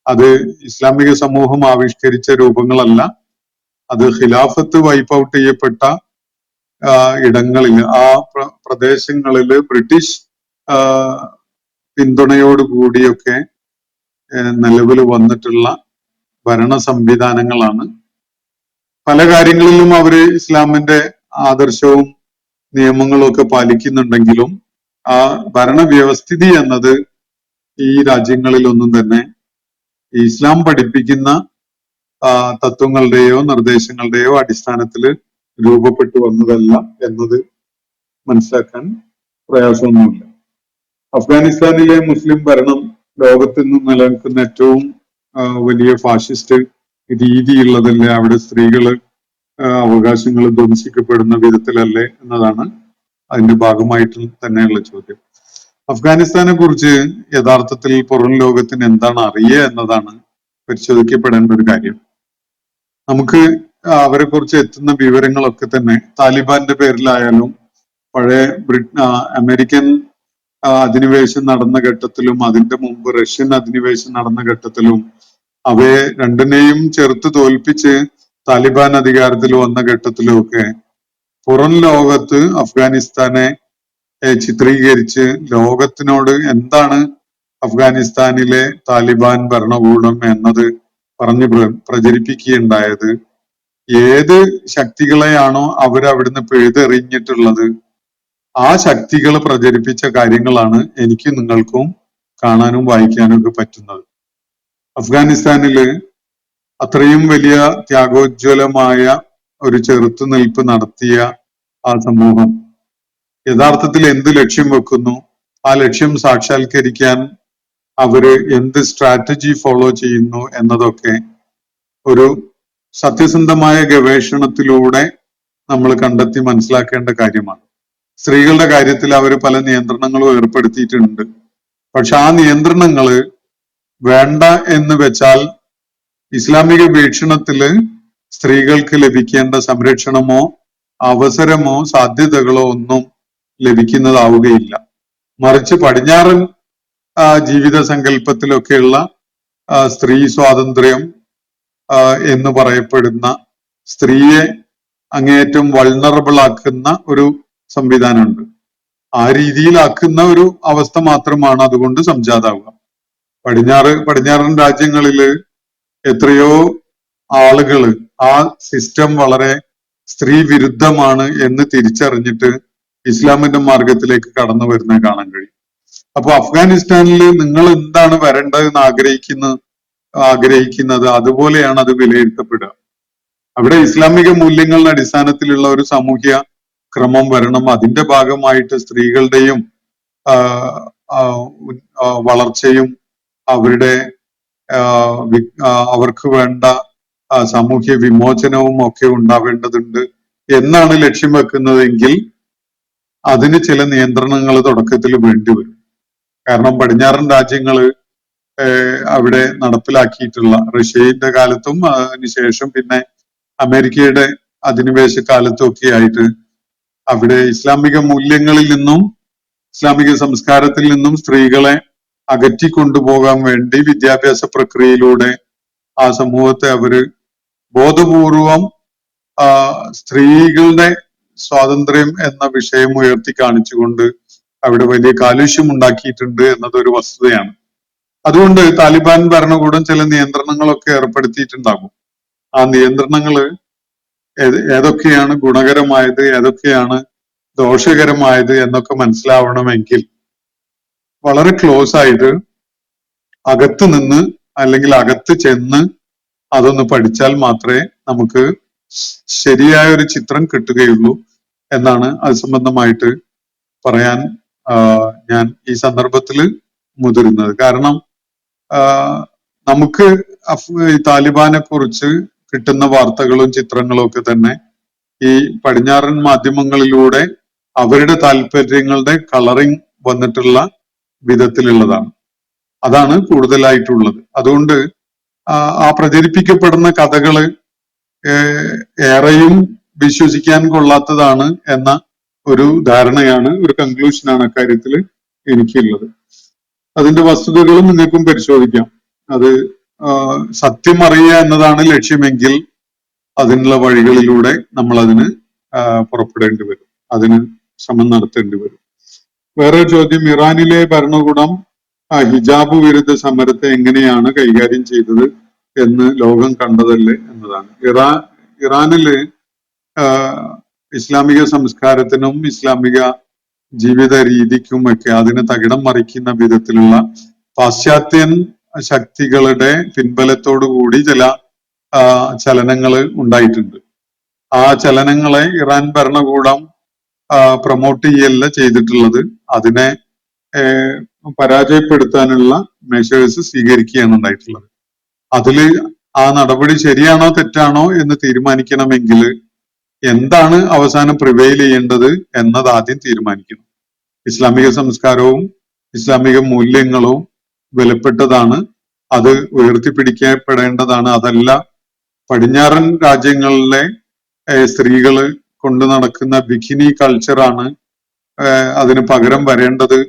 അത് ഇസ്ലാമിക സമൂഹം ആവിഷ്കരിച്ച രൂപങ്ങളല്ല. അത് ഖിലാഫത്ത് വൈപ്പ് ഔട്ട് ചെയ്യപ്പെട്ട ഇടങ്ങളിൽ, ആ പ്രദേശങ്ങളില് ബ്രിട്ടീഷ് പിന്തുണയോടുകൂടിയൊക്കെ നിലവിൽ വന്നിട്ടുള്ള ഭരണ സംവിധാനങ്ങളാണ്. പല കാര്യങ്ങളിലും അവര് ഇസ്ലാമിന്റെ ആദർശവും നിയമങ്ങളും ഒക്കെ പാലിക്കുന്നുണ്ടെങ്കിലും ആ ഭരണവ്യവസ്ഥിതി എന്നത് ഈ രാജ്യങ്ങളിലൊന്നും തന്നെ ഇസ്ലാം പഠിപ്പിക്കുന്ന തത്വങ്ങളുടെയോ നിർദ്ദേശങ്ങളുടെയോ അടിസ്ഥാനത്തിൽ രൂപപ്പെട്ടു വന്നതല്ല എന്നത് മനസ്സിലാക്കാൻ പ്രയാസമൊന്നുമില്ല. അഫ്ഗാനിസ്ഥാനിലെ മുസ്ലിം ഭരണം ലോകത്ത് നിന്നും നിലനിൽക്കുന്ന ഏറ്റവും വലിയ ഫാഷിസ്റ്റ് രീതിയുള്ളതല്ലേ? അവിടെ സ്ത്രീകള് അവകാശങ്ങൾ ധ്വംസിക്കപ്പെടുന്ന വിധത്തിലല്ലേ എന്നതാണ് അതിന്റെ ഭാഗമായിട്ട് തന്നെയുള്ള ചോദ്യം. അഫ്ഗാനിസ്ഥാനെ കുറിച്ച് യഥാർത്ഥത്തിൽ പുറം ലോകത്തിന് എന്താണ് അറിയുക എന്നതാണ് പരിശോധിക്കപ്പെടേണ്ട ഒരു കാര്യം. നമുക്ക് അവരെ കുറിച്ച് എത്തുന്ന വിവരങ്ങളൊക്കെ തന്നെ താലിബാന്റെ പേരിലായാലും പഴയ അമേരിക്കൻ അധിനിവേശം നടന്ന ഘട്ടത്തിലും അതിന്റെ മുമ്പ് റഷ്യൻ അധിനിവേശം നടന്ന ഘട്ടത്തിലും അവയെ രണ്ടിനെയും ചെറുത്ത് തോൽപ്പിച്ച് താലിബാൻ അധികാരത്തിൽ വന്ന ഘട്ടത്തിലും ഒക്കെ പുറം ലോകത്ത് അഫ്ഗാനിസ്ഥാനെ ചിത്രീകരിച്ച് ലോകത്തിനോട് എന്താണ് അഫ്ഗാനിസ്ഥാനിലെ താലിബാൻ ഭരണകൂടം എന്നത് പറഞ്ഞ് പ്രചരിപ്പിക്കുകയുണ്ടായത്. ഏത് ശക്തികളെയാണോ അവരവിടുന്ന് പിഴുതെറിഞ്ഞിട്ടുള്ളത് ആ ശക്തികൾ പ്രചരിപ്പിച്ച കാര്യങ്ങളാണ് എനിക്കും നിങ്ങൾക്കും കാണാനും വായിക്കാനും ഒക്കെ പറ്റുന്നത്. അഫ്ഗാനിസ്ഥാനില് അത്രയും വലിയ ത്യാഗോജ്വലമായ ഒരു ചെറുത്തുനിൽപ്പ് നടത്തിയ ആ സമൂഹം യഥാർത്ഥത്തിൽ എന്ത് ലക്ഷ്യം വെക്കുന്നു, ആ ലക്ഷ്യം സാക്ഷാത്കരിക്കാൻ അവര് എന്ത് സ്ട്രാറ്റജി ഫോളോ ചെയ്യുന്നു എന്നതൊക്കെ ഒരു സത്യസന്ധമായ ഗവേഷണത്തിലൂടെ നമ്മൾ കണ്ടെത്തി മനസ്സിലാക്കേണ്ട കാര്യമാണ്. സ്ത്രീകളുടെ കാര്യത്തിൽ അവർ പല നിയന്ത്രണങ്ങളും ഏർപ്പെടുത്തിയിട്ടുണ്ട്. പക്ഷെ ആ നിയന്ത്രണങ്ങള് വേണ്ട എന്ന് വെച്ചാൽ ഇസ്ലാമിക വീക്ഷണത്തില് സ്ത്രീകൾക്ക് ലഭിക്കേണ്ട സംരക്ഷണമോ അവസരമോ സാധ്യതകളോ ഒന്നും ലഭിക്കുന്നതാവുകയില്ല. മറിച്ച് പടിഞ്ഞാറൻ ജീവിത സങ്കല്പത്തിലൊക്കെയുള്ള സ്ത്രീ സ്വാതന്ത്ര്യം എന്ന് പറയപ്പെടുന്ന സ്ത്രീയെ അങ്ങേയറ്റം വൾണറബിൾ ആക്കുന്ന ഒരു സംവിധാനമുണ്ട്. ആ രീതിയിലാക്കുന്ന ഒരു അവസ്ഥ മാത്രമാണ് അതുകൊണ്ട് സംജാതാവുക. പടിഞ്ഞാറൻ രാജ്യങ്ങളില് എത്രയോ ആളുകള് ആ സിസ്റ്റം വളരെ സ്ത്രീ വിരുദ്ധമാണ് എന്ന് തിരിച്ചറിഞ്ഞിട്ട് ഇസ്ലാമിന്റെ മാർഗത്തിലേക്ക് കടന്നു വരുന്നത് കാണാൻ കഴിയും. അപ്പൊ അഫ്ഗാനിസ്ഥാനിൽ നിങ്ങൾ എന്താണ് വരേണ്ടതെന്ന് ആഗ്രഹിക്കുന്നത് അതുപോലെയാണ് അത് വിലയിരുത്തപ്പെടുക. അവിടെ ഇസ്ലാമിക മൂല്യങ്ങളുടെ അടിസ്ഥാനത്തിലുള്ള ഒരു സാമൂഹ്യ ക്രമം വരണം. അതിന്റെ ഭാഗമായിട്ട് സ്ത്രീകളുടെയും വളർച്ചയും അവരുടെ അവർക്ക് വേണ്ട സാമൂഹ്യ വിമോചനവും ഒക്കെ ഉണ്ടാവേണ്ടതുണ്ട് എന്നാണ് ലക്ഷ്യം വെക്കുന്നതെങ്കിൽ അതിന് ചില നിയന്ത്രണങ്ങൾ തുടക്കത്തിൽ വേണ്ടിവരും. കാരണം പടിഞ്ഞാറൻ രാജ്യങ്ങള് അവിടെ നടപ്പിലാക്കിയിട്ടുള്ള റഷ്യയുടെ കാലത്തും അതിനുശേഷം പിന്നെ അമേരിക്കയുടെ അധിനിവേശ കാലത്തും ഒക്കെ ആയിട്ട് അവിടെ ഇസ്ലാമിക മൂല്യങ്ങളിൽ നിന്നും ഇസ്ലാമിക സംസ്കാരത്തിൽ നിന്നും സ്ത്രീകളെ അകറ്റി കൊണ്ടുപോകാൻ വേണ്ടി വിദ്യാഭ്യാസ പ്രക്രിയയിലൂടെ ആ സമൂഹത്തെ അവര് ബോധപൂർവം സ്ത്രീകളുടെ സ്വാതന്ത്ര്യം എന്ന വിഷയം ഉയർത്തി കാണിച്ചുകൊണ്ട് അവിടെ വലിയ കാലുഷ്യം ഉണ്ടാക്കിയിട്ടുണ്ട് എന്നതൊരു വസ്തുതയാണ്. അതുകൊണ്ട് താലിബാൻ ഭരണകൂടം ചില നിയന്ത്രണങ്ങളൊക്കെ ഏർപ്പെടുത്തിയിട്ടുണ്ടാകും. ആ നിയന്ത്രണങ്ങള് ഏതൊക്കെയാണ് ഗുണകരമായത്, ഏതൊക്കെയാണ് ദോഷകരമായത് എന്നൊക്കെ മനസ്സിലാവണമെങ്കിൽ വളരെ ക്ലോസ് ആയിട്ട് അകത്ത് നിന്ന് അല്ലെങ്കിൽ അകത്ത് ചെന്ന് അതൊന്ന് പഠിച്ചാൽ മാത്രമേ നമുക്ക് ശരിയായ ഒരു ചിത്രം കിട്ടുകയുള്ളൂ എന്നാണ് അത് സംബന്ധമായിട്ട് പറയാൻ ഞാൻ ഈ സന്ദർഭത്തിൽ മുതിരുന്നത്. കാരണം നമുക്ക് ഈ താലിബാനെ കുറിച്ച് കിട്ടുന്ന വാർത്തകളും ചിത്രങ്ങളും ഒക്കെ തന്നെ ഈ പടിഞ്ഞാറൻ മാധ്യമങ്ങളിലൂടെ അവരുടെ താല്പര്യങ്ങളുടെ കളറിങ് വന്നിട്ടുള്ള വിധത്തിലുള്ളതാണ്. അതാണ് കൂടുതലായിട്ടുള്ളത്. അതുകൊണ്ട് ആ പ്രചരിപ്പിക്കപ്പെടുന്ന കഥകള് ഏറെയും വിശ്വസിക്കാൻ കൊള്ളാത്തതാണ് എന്ന ഒരു ധാരണയാണ്, ഒരു കൺക്ലൂഷനാണ് അക്കാര്യത്തിൽ എനിക്കുള്ളത്. അതിന്റെ വസ്തുതകളും നിങ്ങൾക്കും പരിശോധിക്കാം. അത് സത്യം അറിയുക എന്നതാണ് ലക്ഷ്യമെങ്കിൽ അതിനുള്ള വഴികളിലൂടെ നമ്മൾ അതിന് പുറപ്പെടേണ്ടി വരും, അതിന് ശ്രമം നടത്തേണ്ടി വരും. വേറെ ചോദ്യം, ഇറാനിലെ ഭരണകൂടം ഹിജാബ് വിരുദ്ധ സമരത്തെ എങ്ങനെയാണ് കൈകാര്യം ചെയ്തത് എന്ന് ലോകം കണ്ടതല്ലേ എന്നതാണ്. ഇറാനില് ഇസ്ലാമിക സംസ്കാരത്തിനും ഇസ്ലാമിക ജീവിത രീതിക്കും ഒക്കെ അതിന് തകിടം മറിക്കുന്ന വിധത്തിലുള്ള പാശ്ചാത്യൻ ശക്തികളുടെ പിൻബലത്തോടു കൂടി ചില ചലനങ്ങൾ ഉണ്ടായിട്ടുണ്ട്. ആ ചലനങ്ങളെ ഇറാൻ ഭരണകൂടം പ്രൊമോട്ട് ചെയ്യല്ല ചെയ്തിട്ടുള്ളത്, അതിനെ പരാജയപ്പെടുത്താനുള്ള മെഷേഴ്സ് സ്വീകരിക്കുകയാണ് ഉണ്ടായിട്ടുള്ളത്. അതില് ആ നടപടി ശരിയാണോ തെറ്റാണോ എന്ന് തീരുമാനിക്കണമെങ്കിൽ എന്താണ് അവസാനം പ്രിവെയിൽ ചെയ്യേണ്ടത് എന്നത് ആദ്യം തീരുമാനിക്കണം. ഇസ്ലാമിക സംസ്കാരവും ഇസ്ലാമിക മൂല്യങ്ങളും വിലപ്പെട്ടതാണ്, അത് ഉയർത്തിപ്പിടിക്കപ്പെടേണ്ടതാണ്. അതല്ല പടിഞ്ഞാറൻ രാജ്യങ്ങളിലെ സ്ത്രീകള് കൊണ്ടു നടക്കുന്ന ബിക്കിനി കൾച്ചറാണ് അതിന് പകരം വരേണ്ടത്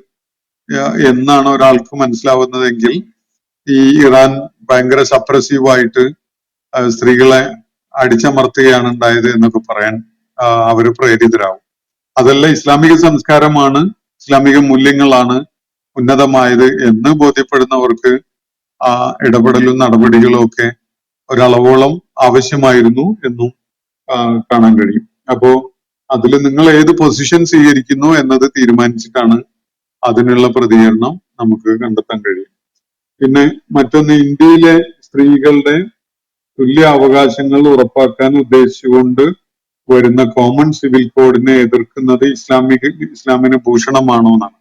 എന്നാണ് ഒരാൾക്ക് മനസ്സിലാവുന്നതെങ്കിൽ ഈ ഇറാൻ ഭയങ്കര സപ്രസീവായിട്ട് സ്ത്രീകളെ അടിച്ചമർത്തുകയാണ് ഉണ്ടായത് എന്നൊക്കെ പറയാൻ അവർ പ്രേരിതരാകും. അതല്ല, ഇസ്ലാമിക സംസ്കാരമാണ്, ഇസ്ലാമിക മൂല്യങ്ങളാണ് ഉന്നതമായത് എന്ന് ബോധ്യപ്പെടുന്നവർക്ക് ആ ഇടപെടലും നടപടികളും ഒക്കെ ഒരളവോളം ആവശ്യമായിരുന്നു എന്നും കാണാൻ കഴിയും. അപ്പോ അതിൽ നിങ്ങൾ ഏത് പൊസിഷൻ സ്വീകരിക്കുന്നു എന്നത് തീരുമാനിച്ചിട്ടാണ് അതിനുള്ള പ്രതികരണം നമുക്ക് കണ്ടെത്താൻ കഴിയും. പിന്നെ മറ്റൊന്ന്, ഇന്ത്യയിലെ സ്ത്രീകളുടെ തുല്യ അവകാശങ്ങൾ ഉറപ്പാക്കാൻ ഉദ്ദേശിച്ചുകൊണ്ട് വരുന്ന കോമൺ സിവിൽ കോഡിനെ എതിർക്കുന്നത് ഇസ്ലാമിന് ഭൂഷണമാണോ എന്നാണ്.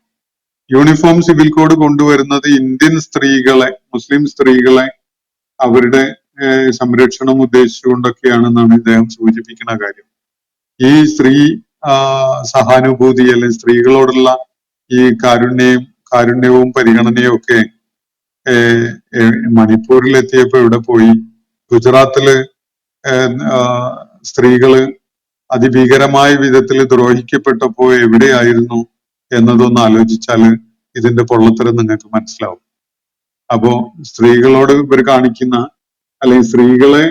യൂണിഫോം സിവിൽ കോഡ് കൊണ്ടുവരുന്നത് ഇന്ത്യൻ സ്ത്രീകളെ, മുസ്ലിം സ്ത്രീകളെ അവരുടെ സംരക്ഷണം ഉദ്ദേശിച്ചുകൊണ്ടൊക്കെയാണെന്നാണ് ഇദ്ദേഹം സൂചിപ്പിക്കുന്ന കാര്യം. ഈ സ്ത്രീ സഹാനുഭൂതി അല്ലെങ്കിൽ സ്ത്രീകളോടുള്ള ഈ കാരുണ്യവും പരിഗണനയും ഒക്കെ മണിപ്പൂരിലെത്തിയപ്പോ ഇവിടെ പോയി, ഗുജറാത്തില് സ്ത്രീകള് അതിഭീകരമായ വിധത്തിൽ ദ്രോഹിക്കപ്പെട്ടപ്പോ എവിടെയായിരുന്നു എന്നതൊന്ന് ആലോചിച്ചാൽ ഇതിന്റെ പൊള്ളത്തരം നിങ്ങൾക്ക് മനസ്സിലാവും. അപ്പോ സ്ത്രീകളോട് ഇവർ കാണിക്കുന്ന, അല്ലെങ്കിൽ സ്ത്രീകളെ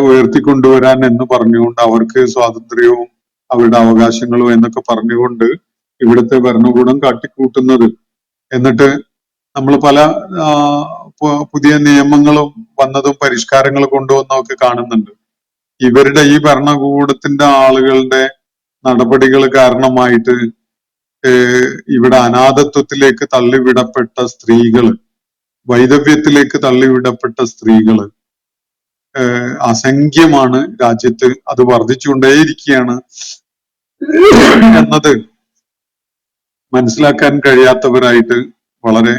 ഉയർത്തിക്കൊണ്ടുവരാൻ എന്ന് പറഞ്ഞുകൊണ്ട് അവർക്ക് സ്വാതന്ത്ര്യവും അവരുടെ അവകാശങ്ങളും എന്നൊക്കെ പറഞ്ഞുകൊണ്ട് ഇവിടുത്തെ ഭരണകൂടം കാട്ടിക്കൂട്ടുന്നത്, എന്നിട്ട് നമ്മൾ പല പുതിയ നിയമങ്ങളും വന്നതും പരിഷ്കാരങ്ങൾ കൊണ്ടുവന്നതൊക്കെ കാണുന്നുണ്ട്. ഇവരുടെ ഈ ഭരണകൂടത്തിന്റെ ആളുകളുടെ നടപടികൾ കാരണമായിട്ട് ഇവിടെ അനാഥത്വത്തിലേക്ക് തള്ളിവിടപ്പെട്ട സ്ത്രീകള്, വൈധവ്യത്തിലേക്ക് തള്ളിവിടപ്പെട്ട സ്ത്രീകള് അസംഖ്യമാണ് രാജ്യത്ത്, അത് വർദ്ധിച്ചുകൊണ്ടേയിരിക്കുകയാണ് എന്നത് മനസ്സിലാക്കാൻ കഴിയാത്തവരായിട്ട് വളരെ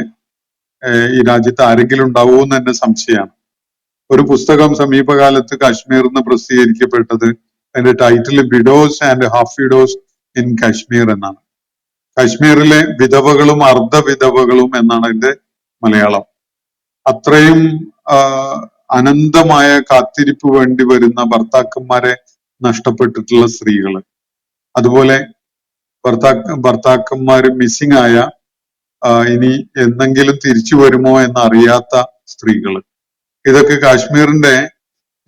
ഈ രാജ്യത്ത് ആരെങ്കിലും ഉണ്ടാവുമോ എന്ന് തന്നെ സംശയമാണ്. ഒരു പുസ്തകം സമീപകാലത്ത് കാശ്മീരിൽ നിന്ന് പ്രസിദ്ധീകരിക്കപ്പെട്ടത്, അതിന്റെ title widows and half widows in Kashmir എന്നാണ്. കാശ്മീരിലെ വിധവകളും അർദ്ധ വിധവകളും എന്നാണ് അതിന്റെ മലയാളം. അത്രയും അനന്തമായ കാത്തിരിപ്പ് വേണ്ടി വരുന്ന ഭർത്താക്കന്മാരെ നഷ്ടപ്പെട്ടിട്ടുള്ള സ്ത്രീകള്, അതുപോലെ ഭർത്താക്കന്മാര് മിസ്സിംഗ് ആയ ഇനി എന്തെങ്കിലും തിരിച്ചു വരുമോ എന്നറിയാത്ത സ്ത്രീകള്, ഇതൊക്കെ കാശ്മീരിന്റെ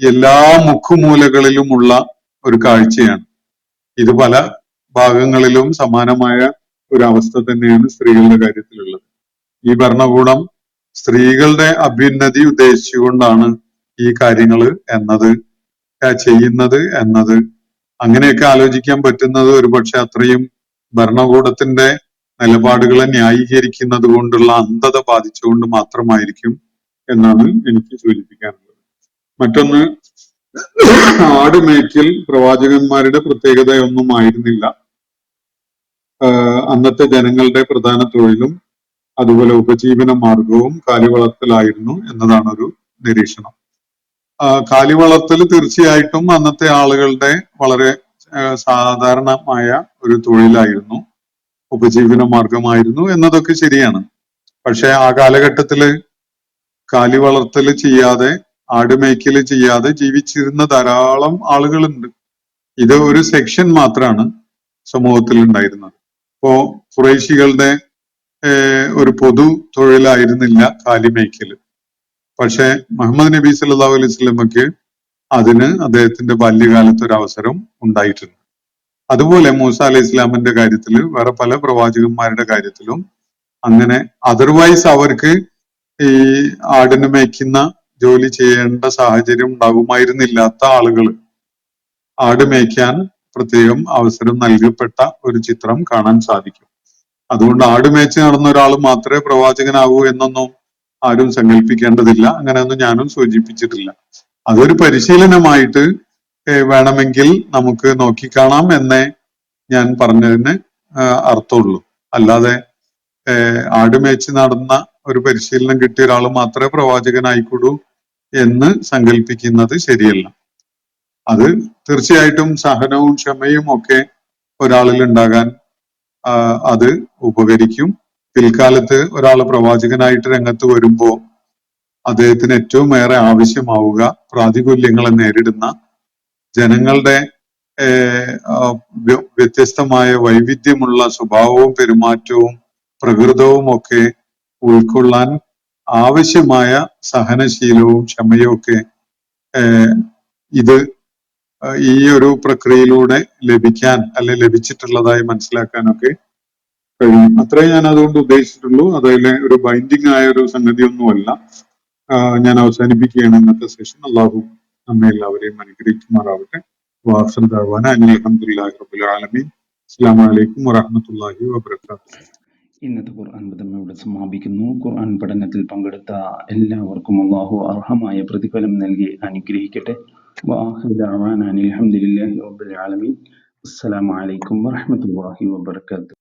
എല്ലാ മുക്കുമൂലകളിലുമുള്ള ഒരു കാഴ്ചയാണ്. ഇത് പല ഭാഗങ്ങളിലും സമാനമായ ഒരു അവസ്ഥ തന്നെയാണ് സ്ത്രീകളുടെ കാര്യത്തിലുള്ളത്. ഈ ഭരണകൂടം സ്ത്രീകളുടെ അഭ്യുന്നതി ഉദ്ദേശിച്ചുകൊണ്ടാണ് ഈ കാര്യങ്ങൾ ചെയ്യുന്നത് എന്നത് അങ്ങനെയൊക്കെ ആലോചിക്കാൻ പറ്റുന്നത് ഒരുപക്ഷെ അത്രയും ഭരണകൂടത്തിന്റെ നിലപാടുകളെ ന്യായീകരിക്കുന്നത് കൊണ്ടുള്ള അന്ധത ബാധിച്ചുകൊണ്ട് മാത്രമായിരിക്കും എന്നാണ് എനിക്ക് സൂചിപ്പിക്കാനുള്ളത്. മറ്റൊന്ന്, ആടുമേയ്ക്കൽ പ്രവാചകന്മാരുടെ പ്രത്യേകതയൊന്നും ആയിരുന്നില്ല. അന്നത്തെ ജനങ്ങളുടെ പ്രധാന തൊഴിലും അതുപോലെ ഉപജീവന മാർഗവും കാലിവളർത്തലായിരുന്നു എന്നതാണ് ഒരു നിരീക്ഷണം. കാലിവളർത്തൽ തീർച്ചയായിട്ടും അന്നത്തെ ആളുകളുടെ വളരെ സാധാരണമായ ഒരു തൊഴിലായിരുന്നു, ഉപജീവന മാർഗമായിരുന്നു എന്നതൊക്കെ ശരിയാണ്. പക്ഷെ ആ കാലഘട്ടത്തില് കാലിവളർത്തൽ ചെയ്യാതെ, ആടുമേയ്ക്കൽ ചെയ്യാതെ ജീവിച്ചിരുന്ന ധാരാളം ആളുകളുണ്ട്. ഇത് ഒരു സെക്ഷൻ മാത്രമാണ് സമൂഹത്തിൽ ഉണ്ടായിരുന്നത്. ഇപ്പോ ഖുറൈശികളുടെ ഒരു പൊതു തൊഴിലായിരുന്നില്ല കാലിമേയ്ക്കല്. പക്ഷെ മുഹമ്മദ് നബി സല്ലല്ലാഹു അലൈഹി വസല്ലമക്ക് അതിന് അദ്ദേഹത്തിന്റെ ബാല്യകാലത്ത് ഒരു അവസരം ഉണ്ടായിട്ടുണ്ട്. അതുപോലെ മൂസ അലൈഹി ഇസ്ലാമിന്റെ കാര്യത്തിൽ, വേറെ പല പ്രവാചകന്മാരുടെ കാര്യത്തിലും അങ്ങനെ അതർവൈസ് അവർക്ക് ഈ ആടിനെ മേയ്ക്കുന്ന ജോലി ചെയ്യേണ്ട സാഹചര്യം ഉണ്ടാകുമായിരുന്നില്ലാത്ത ആളുകൾ ആട് മേയ്ക്കാൻ പ്രത്യേകം അവസരം നൽകപ്പെട്ട ഒരു ചിത്രം കാണാൻ സാധിക്കും. അതുകൊണ്ട് ആട് മേയ്ച്ച് നടന്ന ഒരാൾ മാത്രമേ പ്രവാചകനാകൂ എന്നൊന്നും ആരും സങ്കല്പിക്കേണ്ടതില്ല. അങ്ങനെയൊന്നും ഞാനും സൂചിപ്പിച്ചിട്ടില്ല. അതൊരു പരിശീലനമായിട്ട് വേണമെങ്കിൽ നമുക്ക് നോക്കിക്കാണാം എന്നേ ഞാൻ പറഞ്ഞതിന് അർത്ഥമുള്ളൂ. അല്ലാതെ ആട് മേയ്ച്ച് നടന്ന ഒരു പരിശീലനം കിട്ടിയ ഒരാൾ മാത്രമേ പ്രവാചകനായിക്കൂടൂ എന്ന് സങ്കല്പിക്കുന്നത് ശരിയല്ല. അത് തീർച്ചയായിട്ടും സഹനവും ക്ഷമയും ഒക്കെ ഒരാളിൽ ഉണ്ടാകാൻ അത് ഉപകരിക്കും. പിൽക്കാലത്ത് ഒരാൾ പ്രവാചകനായിട്ട് രംഗത്ത് വരുമ്പോ അദ്ദേഹത്തിന് ഏറ്റവും ഏറെ ആവശ്യമാവുക പ്രാതികൂല്യങ്ങളെ നേരിടുന്ന ജനങ്ങളുടെ വ്യത്യസ്തമായ വൈവിധ്യമുള്ള സ്വഭാവവും പെരുമാറ്റവും പ്രകൃതവും ഒക്കെ ഉൾക്കൊള്ളാൻ ആവശ്യമായ സഹനശീലവും ക്ഷമയും ഒക്കെ ഇത് ഈ ഒരു പ്രക്രിയയിലൂടെ ലഭിക്കാൻ അല്ലെ ലഭിച്ചിട്ടുള്ളതായി മനസ്സിലാക്കാനൊക്കെ കഴിയും. അത്രേ ഞാൻ അതുകൊണ്ട് ഉദ്ദേശിച്ചിട്ടുള്ളൂ. അതിലെ ഒരു ബൈൻഡിങ് ആയ ഒരു സംഗതിയൊന്നുമല്ല. ഞാൻ അവസാനിപ്പിക്കുകയാണ് ഇന്നത്തെ സെഷൻ. അള്ളാഹു നമ്മെ എല്ലാവരെയും അനുഗ്രഹിക്കുമാറാവട്ടെ. വാഖിർ ദഅ്വാനാ അൽഹംദുലില്ലാഹി റബ്ബിൽ ആലമീൻ. അസ്സലാമു അലൈക്കും വറഹ്മത്തുള്ളാഹി വബറകാതുഹു. ഇന്നത്തെ ഖുർആൻ പഠനം ഇവിടെ സമാപിക്കുന്നു. ഖുർആൻ പഠനത്തിൽ പങ്കെടുത്ത എല്ലാവർക്കും അല്ലാഹു അർഹമായ പ്രതിഫലം നൽകി അനുഗ്രഹിക്കട്ടെ. വആഖിറു ദഅ്വാനാ അൽഹംദുലില്ലാഹി റബ്ബിൽ ആലമീൻ. അസ്സലാമു അലൈക്കും വറഹ്മത്തുള്ളാഹി വബറകാതുഹു.